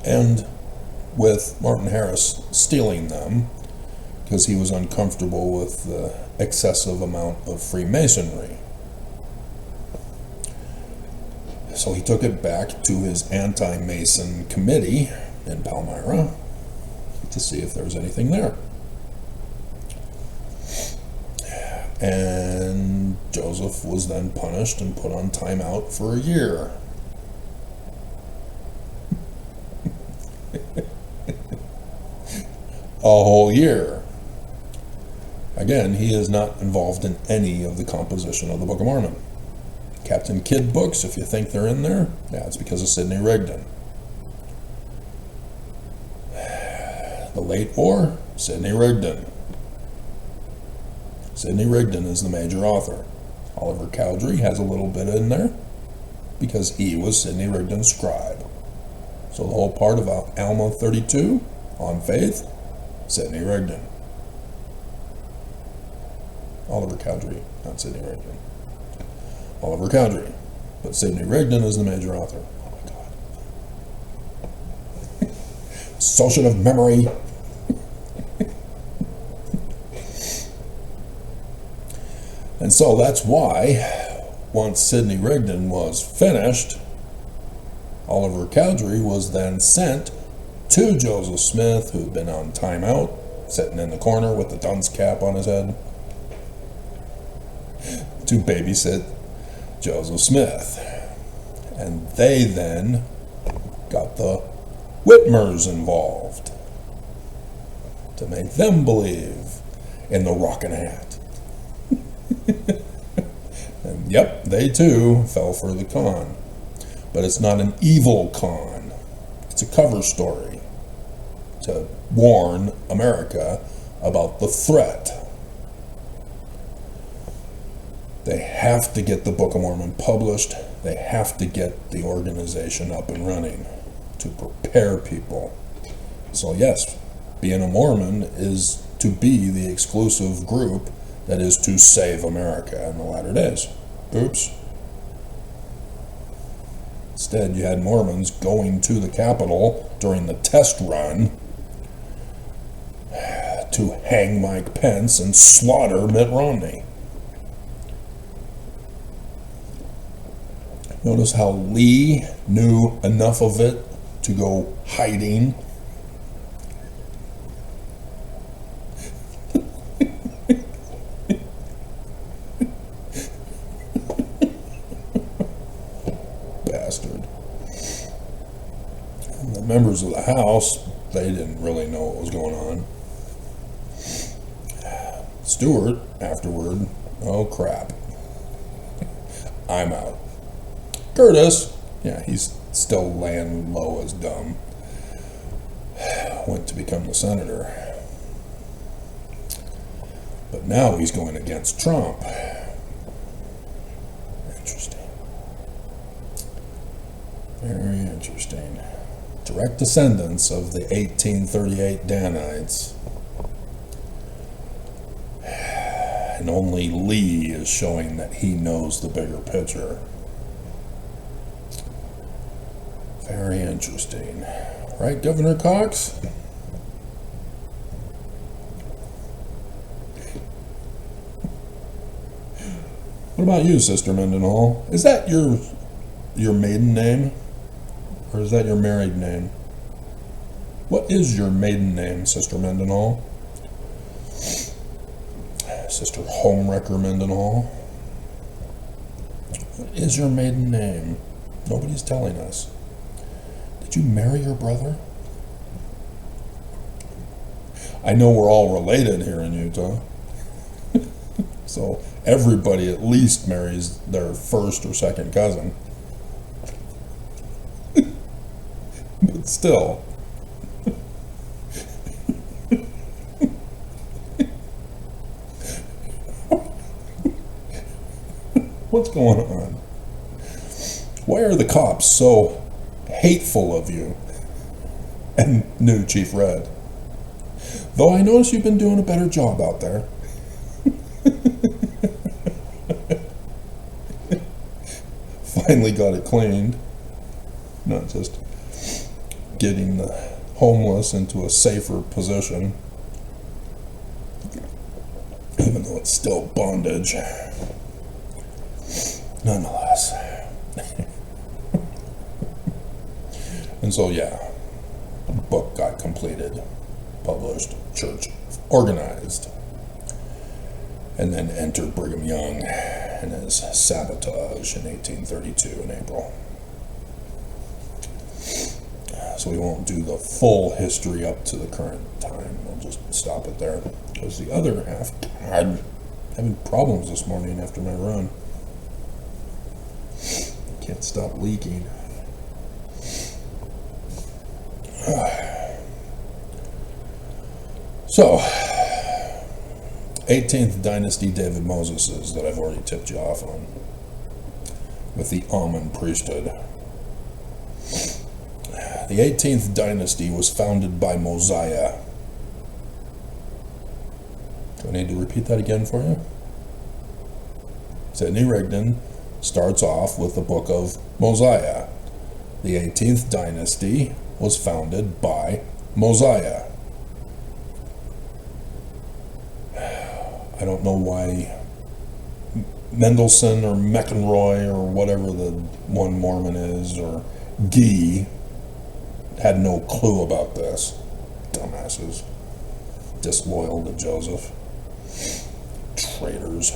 [SPEAKER 1] And with Martin Harris stealing them because he was uncomfortable with the excessive amount of Freemasonry. So he took it back to his anti-Mason committee in Palmyra to see if there was anything there. And Joseph was then punished and put on timeout for a year. A whole year. Again, he is not involved in any of the composition of the Book of Mormon. Captain Kidd books, if you think they're in there, yeah, it's because of Sidney Rigdon. The Late War, Sidney Rigdon. Sidney Rigdon is the major author. Oliver Cowdery has a little bit in there because he was Sidney Rigdon's scribe. So the whole part of Alma 32 on faith, Sidney Rigdon. Oliver Cowdery, not Sidney Rigdon. Oliver Cowdery, but Sidney Rigdon is the major author. Oh my God. Associative memory. And so that's why, once Sidney Rigdon was finished, Oliver Cowdery was then sent to Joseph Smith, who'd been on timeout, sitting in the corner with the dunce cap on his head, to babysit Joseph Smith. And they then got the Whitmers involved to make them believe in the rockin' hat. And yep, they too fell for the con. But it's not an evil con. It's a cover story to warn America about the threat. They have to get the Book of Mormon published. They have to get the organization up and running to prepare people. So yes, being a Mormon is to be the exclusive group that is to save America in the latter days. Oops. Instead, you had Mormons going to the Capitol during the test run to hang Mike Pence and slaughter Mitt Romney. Notice how Lee knew enough of it to go hiding. Bastard. And the members of the House, they didn't really know what was going on. Stewart, afterward, oh crap, I'm out. Curtis, yeah, he's still laying low as dumb, went to become the senator. But now he's going against Trump. Interesting. Very interesting. direct descendants of the 1838 Danites. And only Lee is showing that he knows the bigger picture. Very interesting. Right, Governor Cox? What about you, Sister Mendenhall? Is that your maiden name? Or is that your married name? What is your maiden name, Sister Mendenhall? Sister Homewrecker Mendenhall? What is your maiden name? Nobody's telling us. Did you marry your brother? I know we're all related here in Utah. So everybody at least marries their first or second cousin. But still. What's going on? Why are the cops so hateful of you? And new Chief Red. Though I notice you've been doing a better job out there. Finally got it cleaned. Not just getting the homeless into a safer position. Even though it's still bondage. Nonetheless. And so, yeah, book got completed, published, church organized, and then entered Brigham Young and his sabotage in 1832 in April. So we won't do the full history up to the current time. We'll just stop it there. Because the other half, I'm having problems this morning after my run. Can't stop leaking. So, 18th dynasty David Moses's that I've already tipped you off on, with the Amun priesthood. The 18th dynasty was founded by Mosiah. Do I need to repeat that again for you? Sidney Rigdon starts off with the book of Mosiah. The 18th dynasty was founded by Mosiah. I don't know why Mendelssohn or McEnroy or whatever the one Mormon is, or Gee, had no clue about this. Dumbasses. Disloyal to Joseph. Traitors.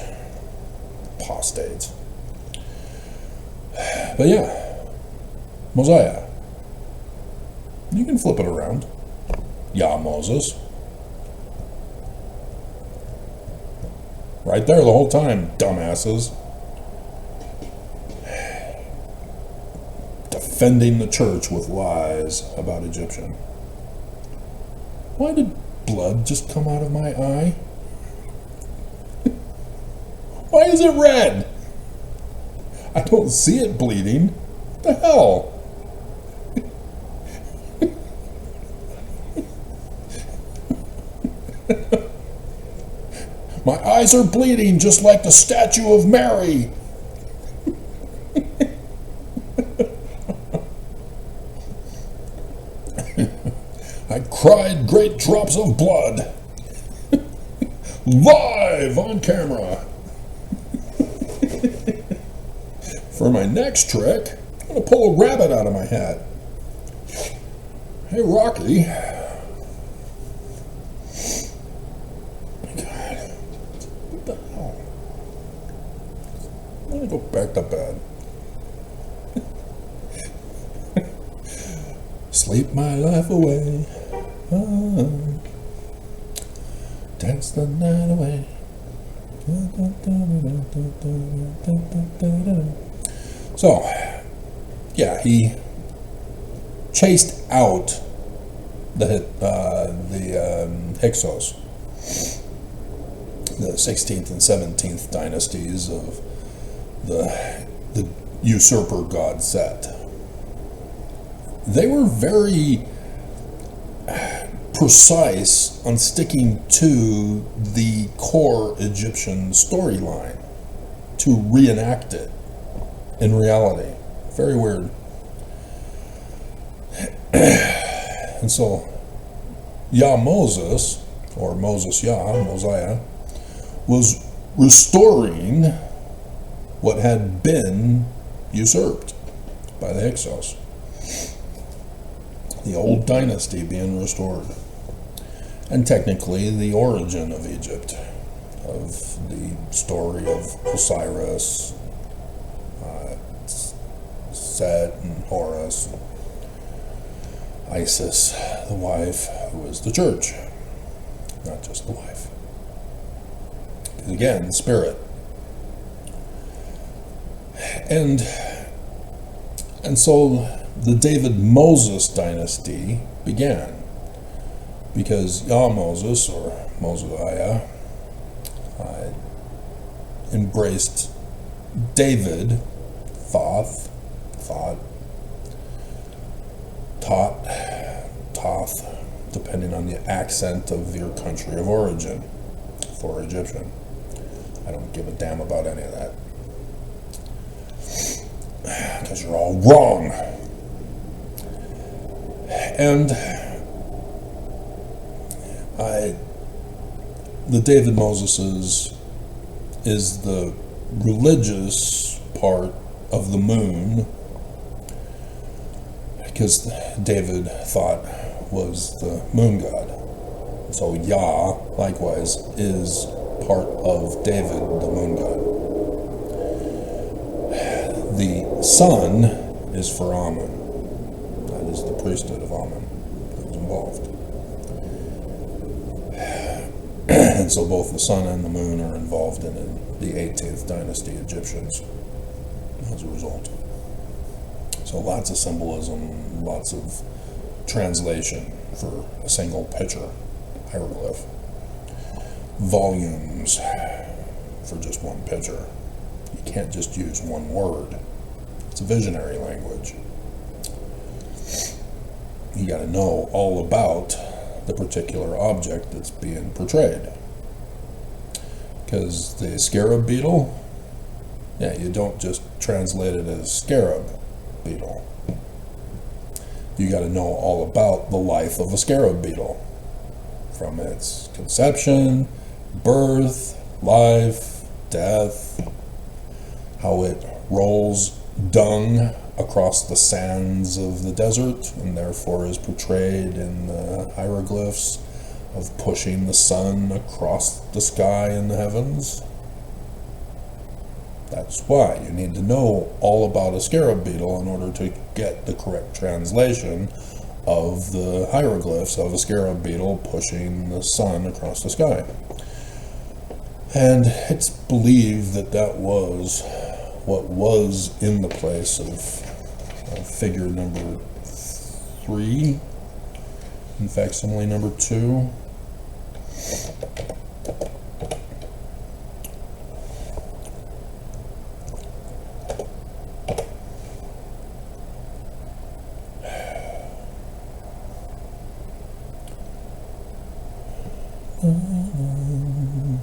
[SPEAKER 1] Apostates. But yeah, Mosiah. You can flip it around. Yah Moses. Right there the whole time, dumbasses. Defending the church with lies about Egyptian. Why did blood just come out of my eye? Why is it red? I don't see it bleeding. What the hell? My eyes are bleeding just like the statue of Mary. I cried great drops of blood. Live on camera. For my next trick, I'm going to pull a rabbit out of my hat. Hey, Rocky. God. What the hell? I'm going to go back to bed. Sleep my life away. Oh. Dance the night away. So, yeah, he chased out the Hyksos, the 16th and 17th dynasties of the usurper god Set. they were very precise on sticking to the core Egyptian storyline to reenact it in reality. Very weird. And so Moses, or Mosiah, was restoring what had been usurped by the Hyksos. The old dynasty being restored. And technically the origin of Egypt, of the story of Osiris, Set and Horus, Isis, the wife, who is the church, not just the wife. Again, the spirit. And so the David-Moses dynasty began because Moses, or Mosiah, embraced David, Thoth, depending on the accent of your country of origin, for Egyptian. I don't give a damn about any of that, because you're all wrong. And the David Moses is the religious part of the moon, because David thought was the moon god. So Yah, likewise, is part of David, the moon god. The sun is for Amun. That is the priesthood of Amun that was involved. And so both the sun and the moon are involved in the 18th dynasty Egyptians as a result. So lots of symbolism, lots of translation for a single picture, hieroglyph. Volumes for just one picture. You can't just use one word. It's a visionary language. You got to know all about the particular object that's being portrayed. Because the scarab beetle, you don't just translate it as scarab beetle. You got to know all about the life of a scarab beetle, from its conception, birth, life, death, how it rolls dung across the sands of the desert and therefore is portrayed in the hieroglyphs of pushing the sun across the sky in the heavens. That's why you need to know all about a scarab beetle in order to get the correct translation of the hieroglyphs of a scarab beetle pushing the sun across the sky. And it's believed that that was what was in the place of figure number 3, in facsimile number 2.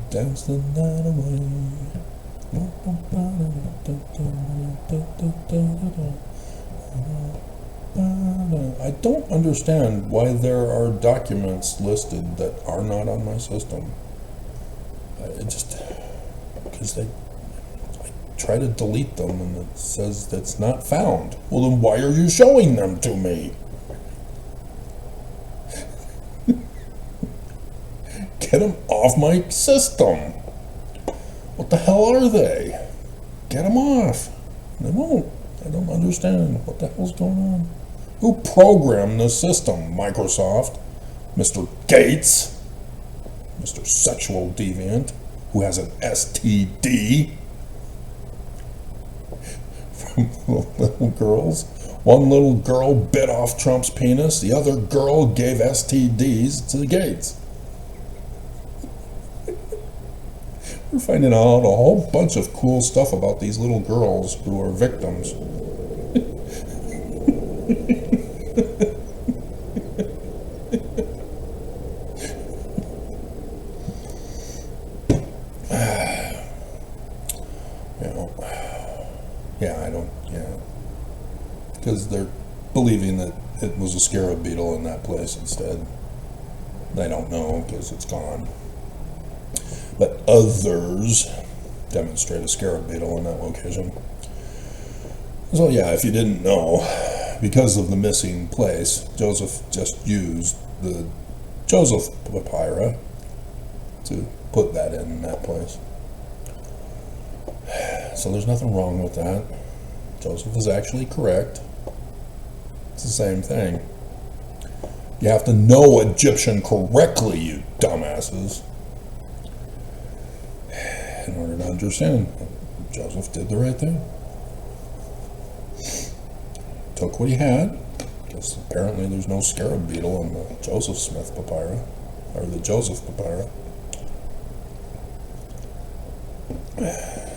[SPEAKER 1] Dance the night away. I don't understand why there are documents listed that are not on my system. Because I try to delete them and it says that's not found. Well, then why are you showing them to me? Get them off my system. What the hell are they? Get them off. They won't. I don't understand what the hell's going on. Who programmed this system? Microsoft? Mr. Gates? Mr. Sexual Deviant? Who has an STD? From little girls? One little girl bit off Trump's penis. The other girl gave STDs to Gates. We're finding out a whole bunch of cool stuff about these little girls who are victims. Yeah. Because they're believing that it was a scarab beetle in that place instead. They don't know because it's gone. But others demonstrate a scarab beetle in that location. So yeah, if you didn't know, because of the missing place, Joseph just used the Joseph papyri to put that in that place. So there's nothing wrong with that. Joseph is actually correct. It's the same thing. You have to know Egyptian correctly, you dumbasses, in order to understand. Joseph did the right thing. Took what he had, because apparently there's no scarab beetle in the Joseph Smith papyri, or the Joseph papyri.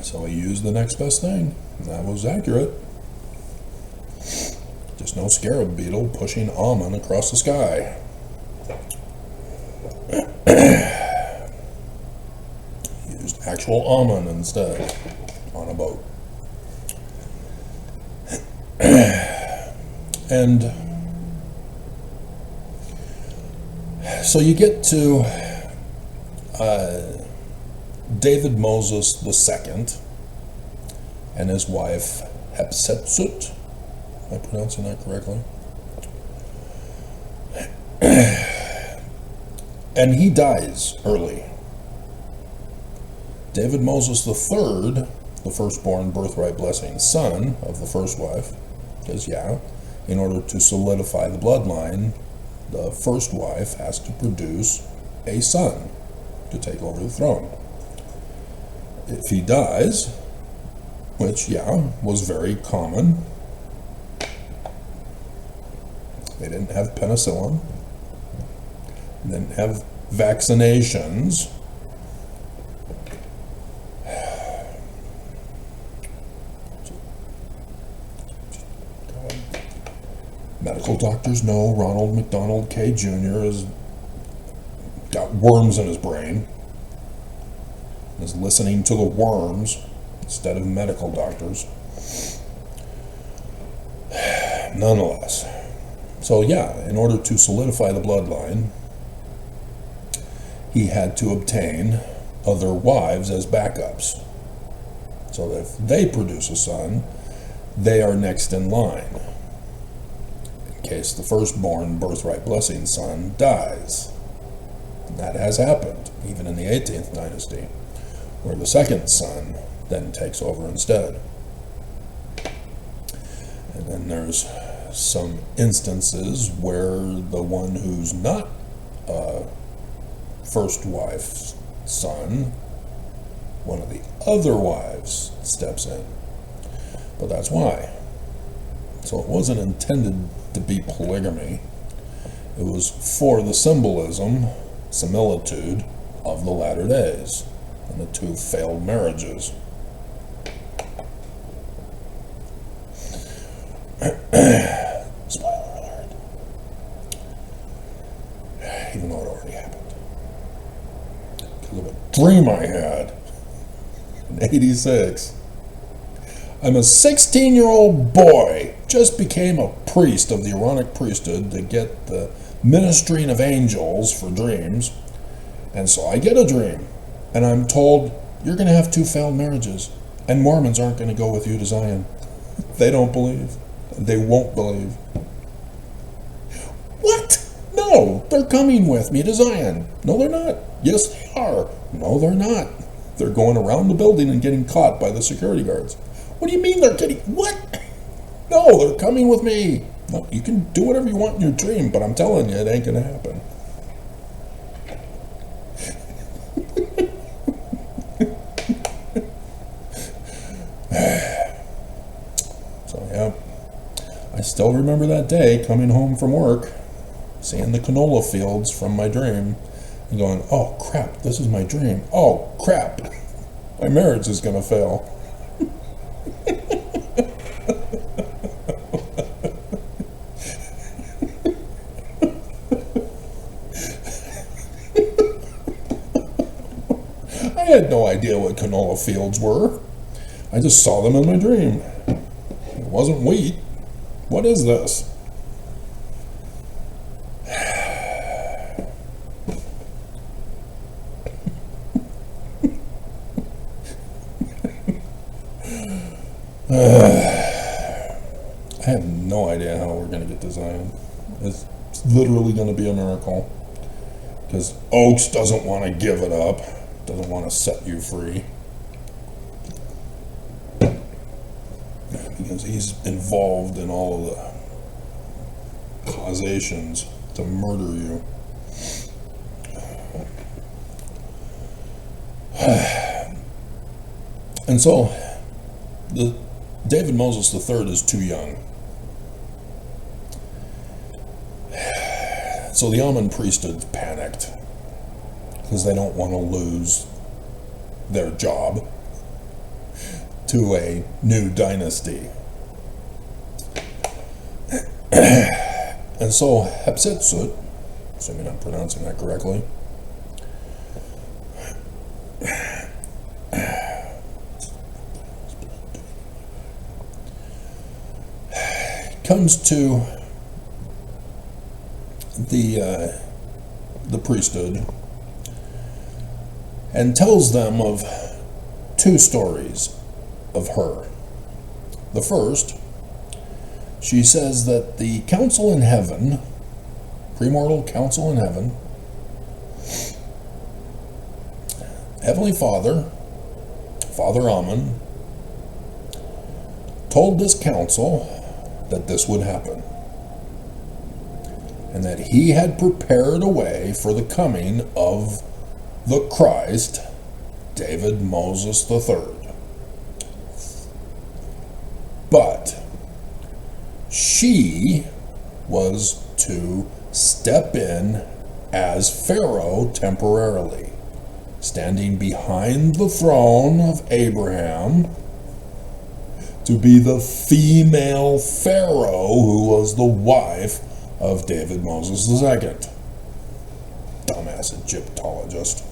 [SPEAKER 1] So he used the next best thing, and that was accurate. Just no scarab beetle pushing almond across the sky. He used actual almond instead on a boat. And so you get to David Moses II and his wife Hatshepsut. Am I pronouncing that correctly? And he dies early. David Moses III, the firstborn birthright blessing son of the first wife, because in order to solidify the bloodline, the first wife has to produce a son to take over the throne. If he dies, which, was very common, they didn't have penicillin, they didn't have vaccinations. Medical doctors know Ronald McDonald K. Jr. has got worms in his brain, is listening to the worms instead of medical doctors. Nonetheless, so in order to solidify the bloodline, he had to obtain other wives as backups, so that if they produce a son, they are next in line, in case the firstborn birthright blessing son dies. And that has happened, even in the 18th dynasty, where the second son then takes over instead. And then there's some instances where the one who's not first wife's son, one of the other wives steps in. But that's why. So it wasn't intended to be polygamy. It was for the similitude of the latter days and the two failed marriages. Spoiler alert. Even though it already happened. Because of a dream I had in '86. I'm a 16-year-old boy, just became a priest of the Aaronic priesthood to get the ministering of angels for dreams. And so I get a dream, and I'm told, you're going to have 2 failed marriages, and Mormons aren't going to go with you to Zion. They don't believe. They won't believe. What? No, they're coming with me to Zion. No, they're not. Yes, they are. No, they're not. They're going around the building and getting caught by the security guards. What do you mean they're getting... What? No, they're coming with me. No, you can do whatever you want in your dream, but I'm telling you, it ain't going to happen. So, I still remember that day coming home from work, seeing the canola fields from my dream, and going, oh crap, this is my dream. Oh crap, my marriage is going to fail. I had no idea what canola fields were. I just saw them in my dream. wasn't wheat. What is this? I have no idea how we're going to get to Zion. It's literally going to be a miracle. Because Oaks doesn't want to give it up. Doesn't want to set you free. Because he's involved in all of the causations to murder you. And so, David Moses III is too young. So the Ammon priesthood panicked because they don't want to lose their job to a new dynasty. And so Hatshepsut, assuming I'm pronouncing that correctly, comes to the priesthood and tells them of two stories of her. The first, she says that the council in heaven, premortal council in heaven, Heavenly Father, Father Ammon, told this council that this would happen, and that he had prepared a way for the coming of the Christ, David Moses III. But she was to step in as Pharaoh temporarily, standing behind the throne of Abraham, to be the female Pharaoh who was the wife of David Moses II. Dumbass Egyptologist.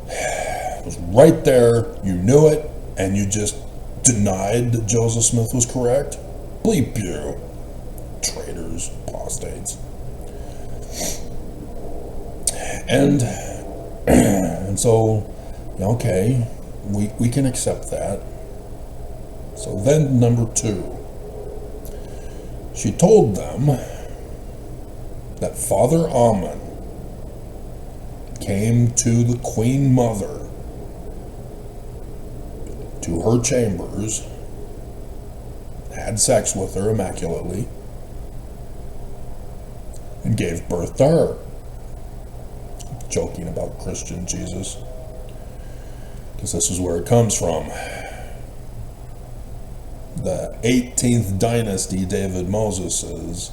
[SPEAKER 1] It was right there, you knew it, and you just denied that Joseph Smith was correct? Bleep you. Traitors, apostates. And so, okay, we can accept that. So then number two, she told them that Father Ammon came to the Queen Mother, to her chambers, had sex with her immaculately, and gave birth to her. Joking about Christian Jesus, because this is where it comes from. The 18th dynasty David Moses's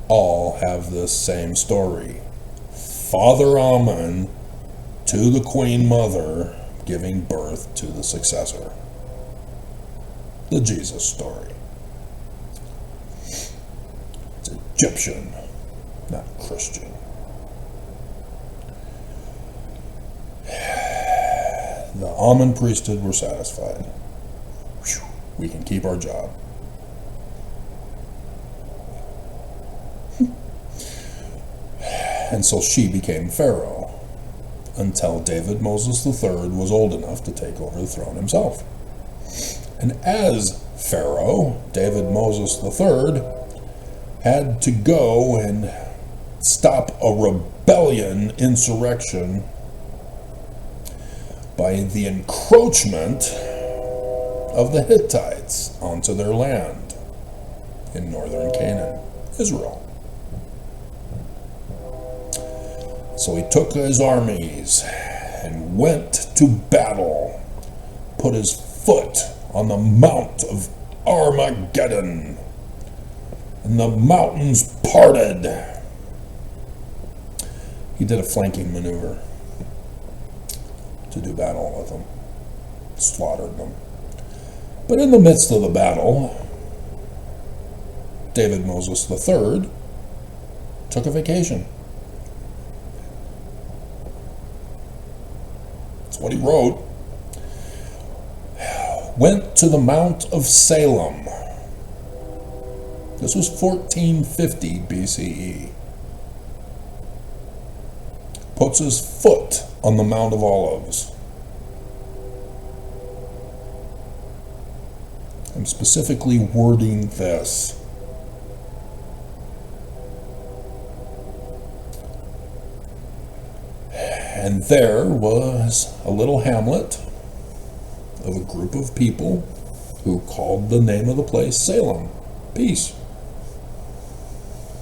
[SPEAKER 1] all have this same story. Father Ammon to the Queen Mother giving birth to the successor. The Jesus story. It's Egyptian, not Christian. The Ammon priesthood were satisfied. Whew, we can keep our job. And so she became Pharaoh until David Moses III was old enough to take over the throne himself. And as Pharaoh, David Moses III had to go and stop a rebellion, insurrection, by the encroachment of the Hittites onto their land in northern Canaan, Israel. So he took his armies and went to battle, put his foot on the Mount of Armageddon, and the mountains parted. He did a flanking maneuver to do battle with them, slaughtered them. But in the midst of the battle, David Moses III took a vacation. That's what he wrote. went to the Mount of Salem. This was 1450 BCE. Puts his foot on the Mount of Olives. I'm specifically wording this. And there was a little hamlet of a group of people who called the name of the place Salem, peace,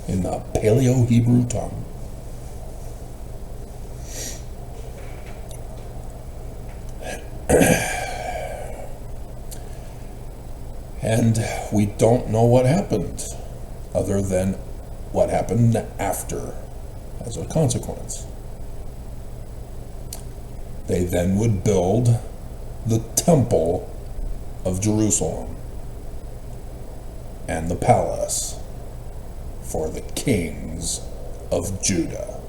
[SPEAKER 1] in the Paleo-Hebrew tongue. And we don't know what happened, other than what happened after as a consequence. They then would build the Temple of Jerusalem and the palace for the kings of Judah.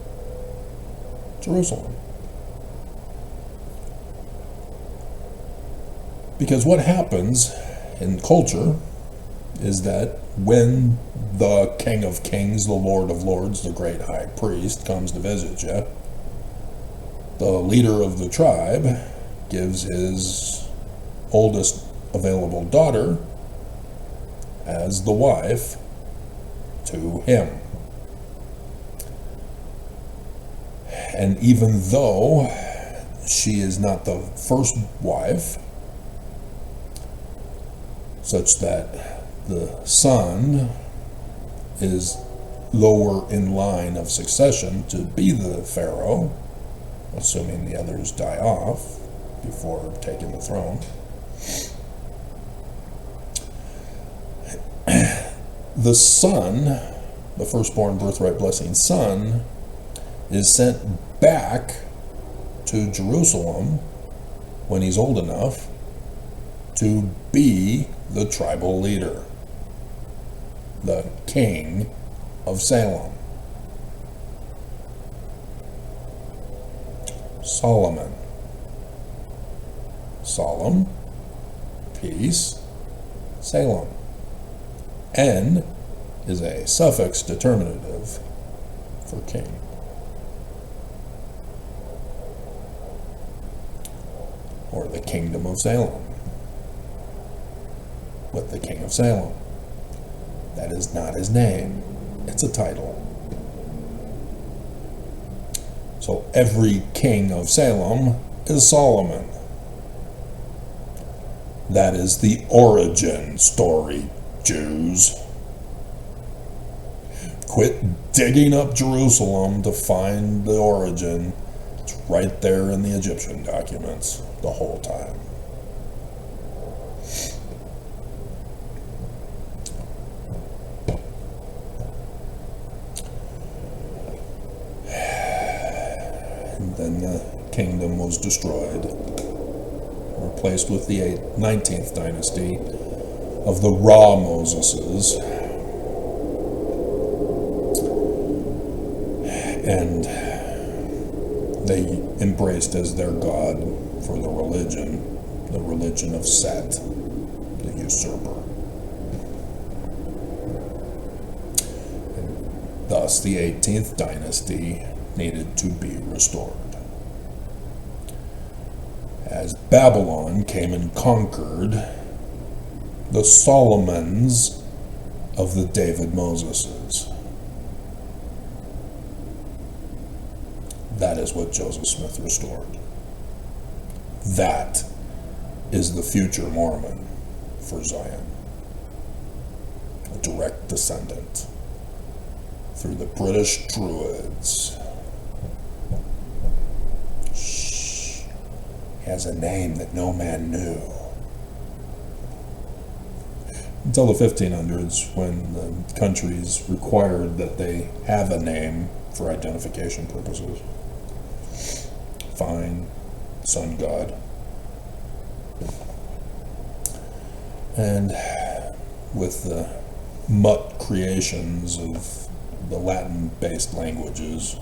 [SPEAKER 1] Jerusalem. Because what happens in culture is that when the King of Kings, the Lord of Lords, the great high priest comes to visit you, the leader of the tribe gives his oldest available daughter as the wife to him. And even though she is not the first wife, such that the son is lower in line of succession to be the pharaoh, assuming the others die off before taking the throne, the son, the firstborn birthright blessing son, is sent back to Jerusalem when he's old enough to be the tribal leader, the king of Salem. Solomon. Solemn, peace, Salem. N is a suffix determinative for king. Or the kingdom of Salem. With the king of Salem. That is not his name. It's a title. So every king of Salem is Solomon. That is the origin story, Jews. Quit digging up Jerusalem to find the origin. It's right there in the Egyptian documents the whole time. And then the kingdom was destroyed, replaced with the 19th dynasty of the Ra Moseses. And they embraced as their god for the religion of Set, the usurper. And thus the 18th dynasty needed to be restored. As Babylon came and conquered the Solomons of the David Moseses. That is what Joseph Smith restored. That is the future Mormon for Zion. A direct descendant through the British Druids. Shh. He has a name that no man knew. Until the 1500s, when the countries required that they have a name for identification purposes. Fine, sun god. And with the mutt creations of the Latin-based languages,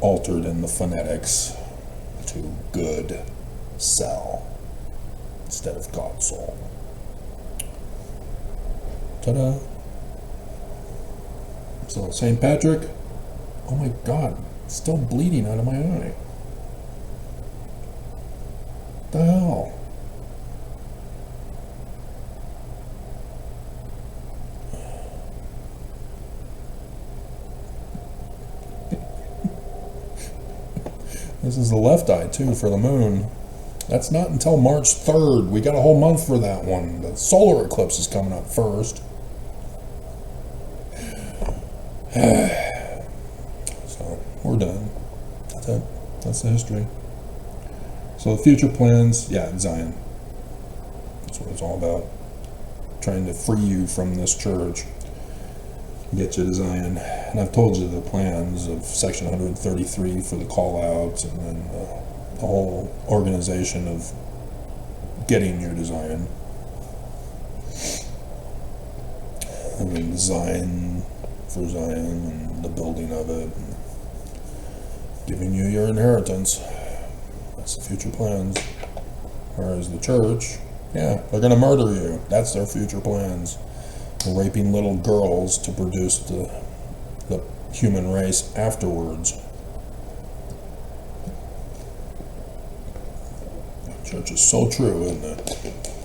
[SPEAKER 1] altered in the phonetics to good, sell. instead of God's soul. Ta-da! So St. Patrick, oh my God, it's still bleeding out of my eye. What the hell? This is the left eye too for the moon. That's not until March 3rd. We got a whole month for that one. The solar eclipse is coming up first. So we're done. That's it. That's the history. So the future plans, yeah, Zion. That's what it's all about. Trying to free you from this church. Get you to Zion. And I've told you the plans of Section 133 for the call-outs, and then the whole organization of getting you to Zion. And then the Zion for Zion, and the building of it, and giving you your inheritance. That's the future plans. Whereas the church, yeah, they're going to murder you. That's their future plans. Raping little girls to produce the human race afterwards. Church is so true, isn't it?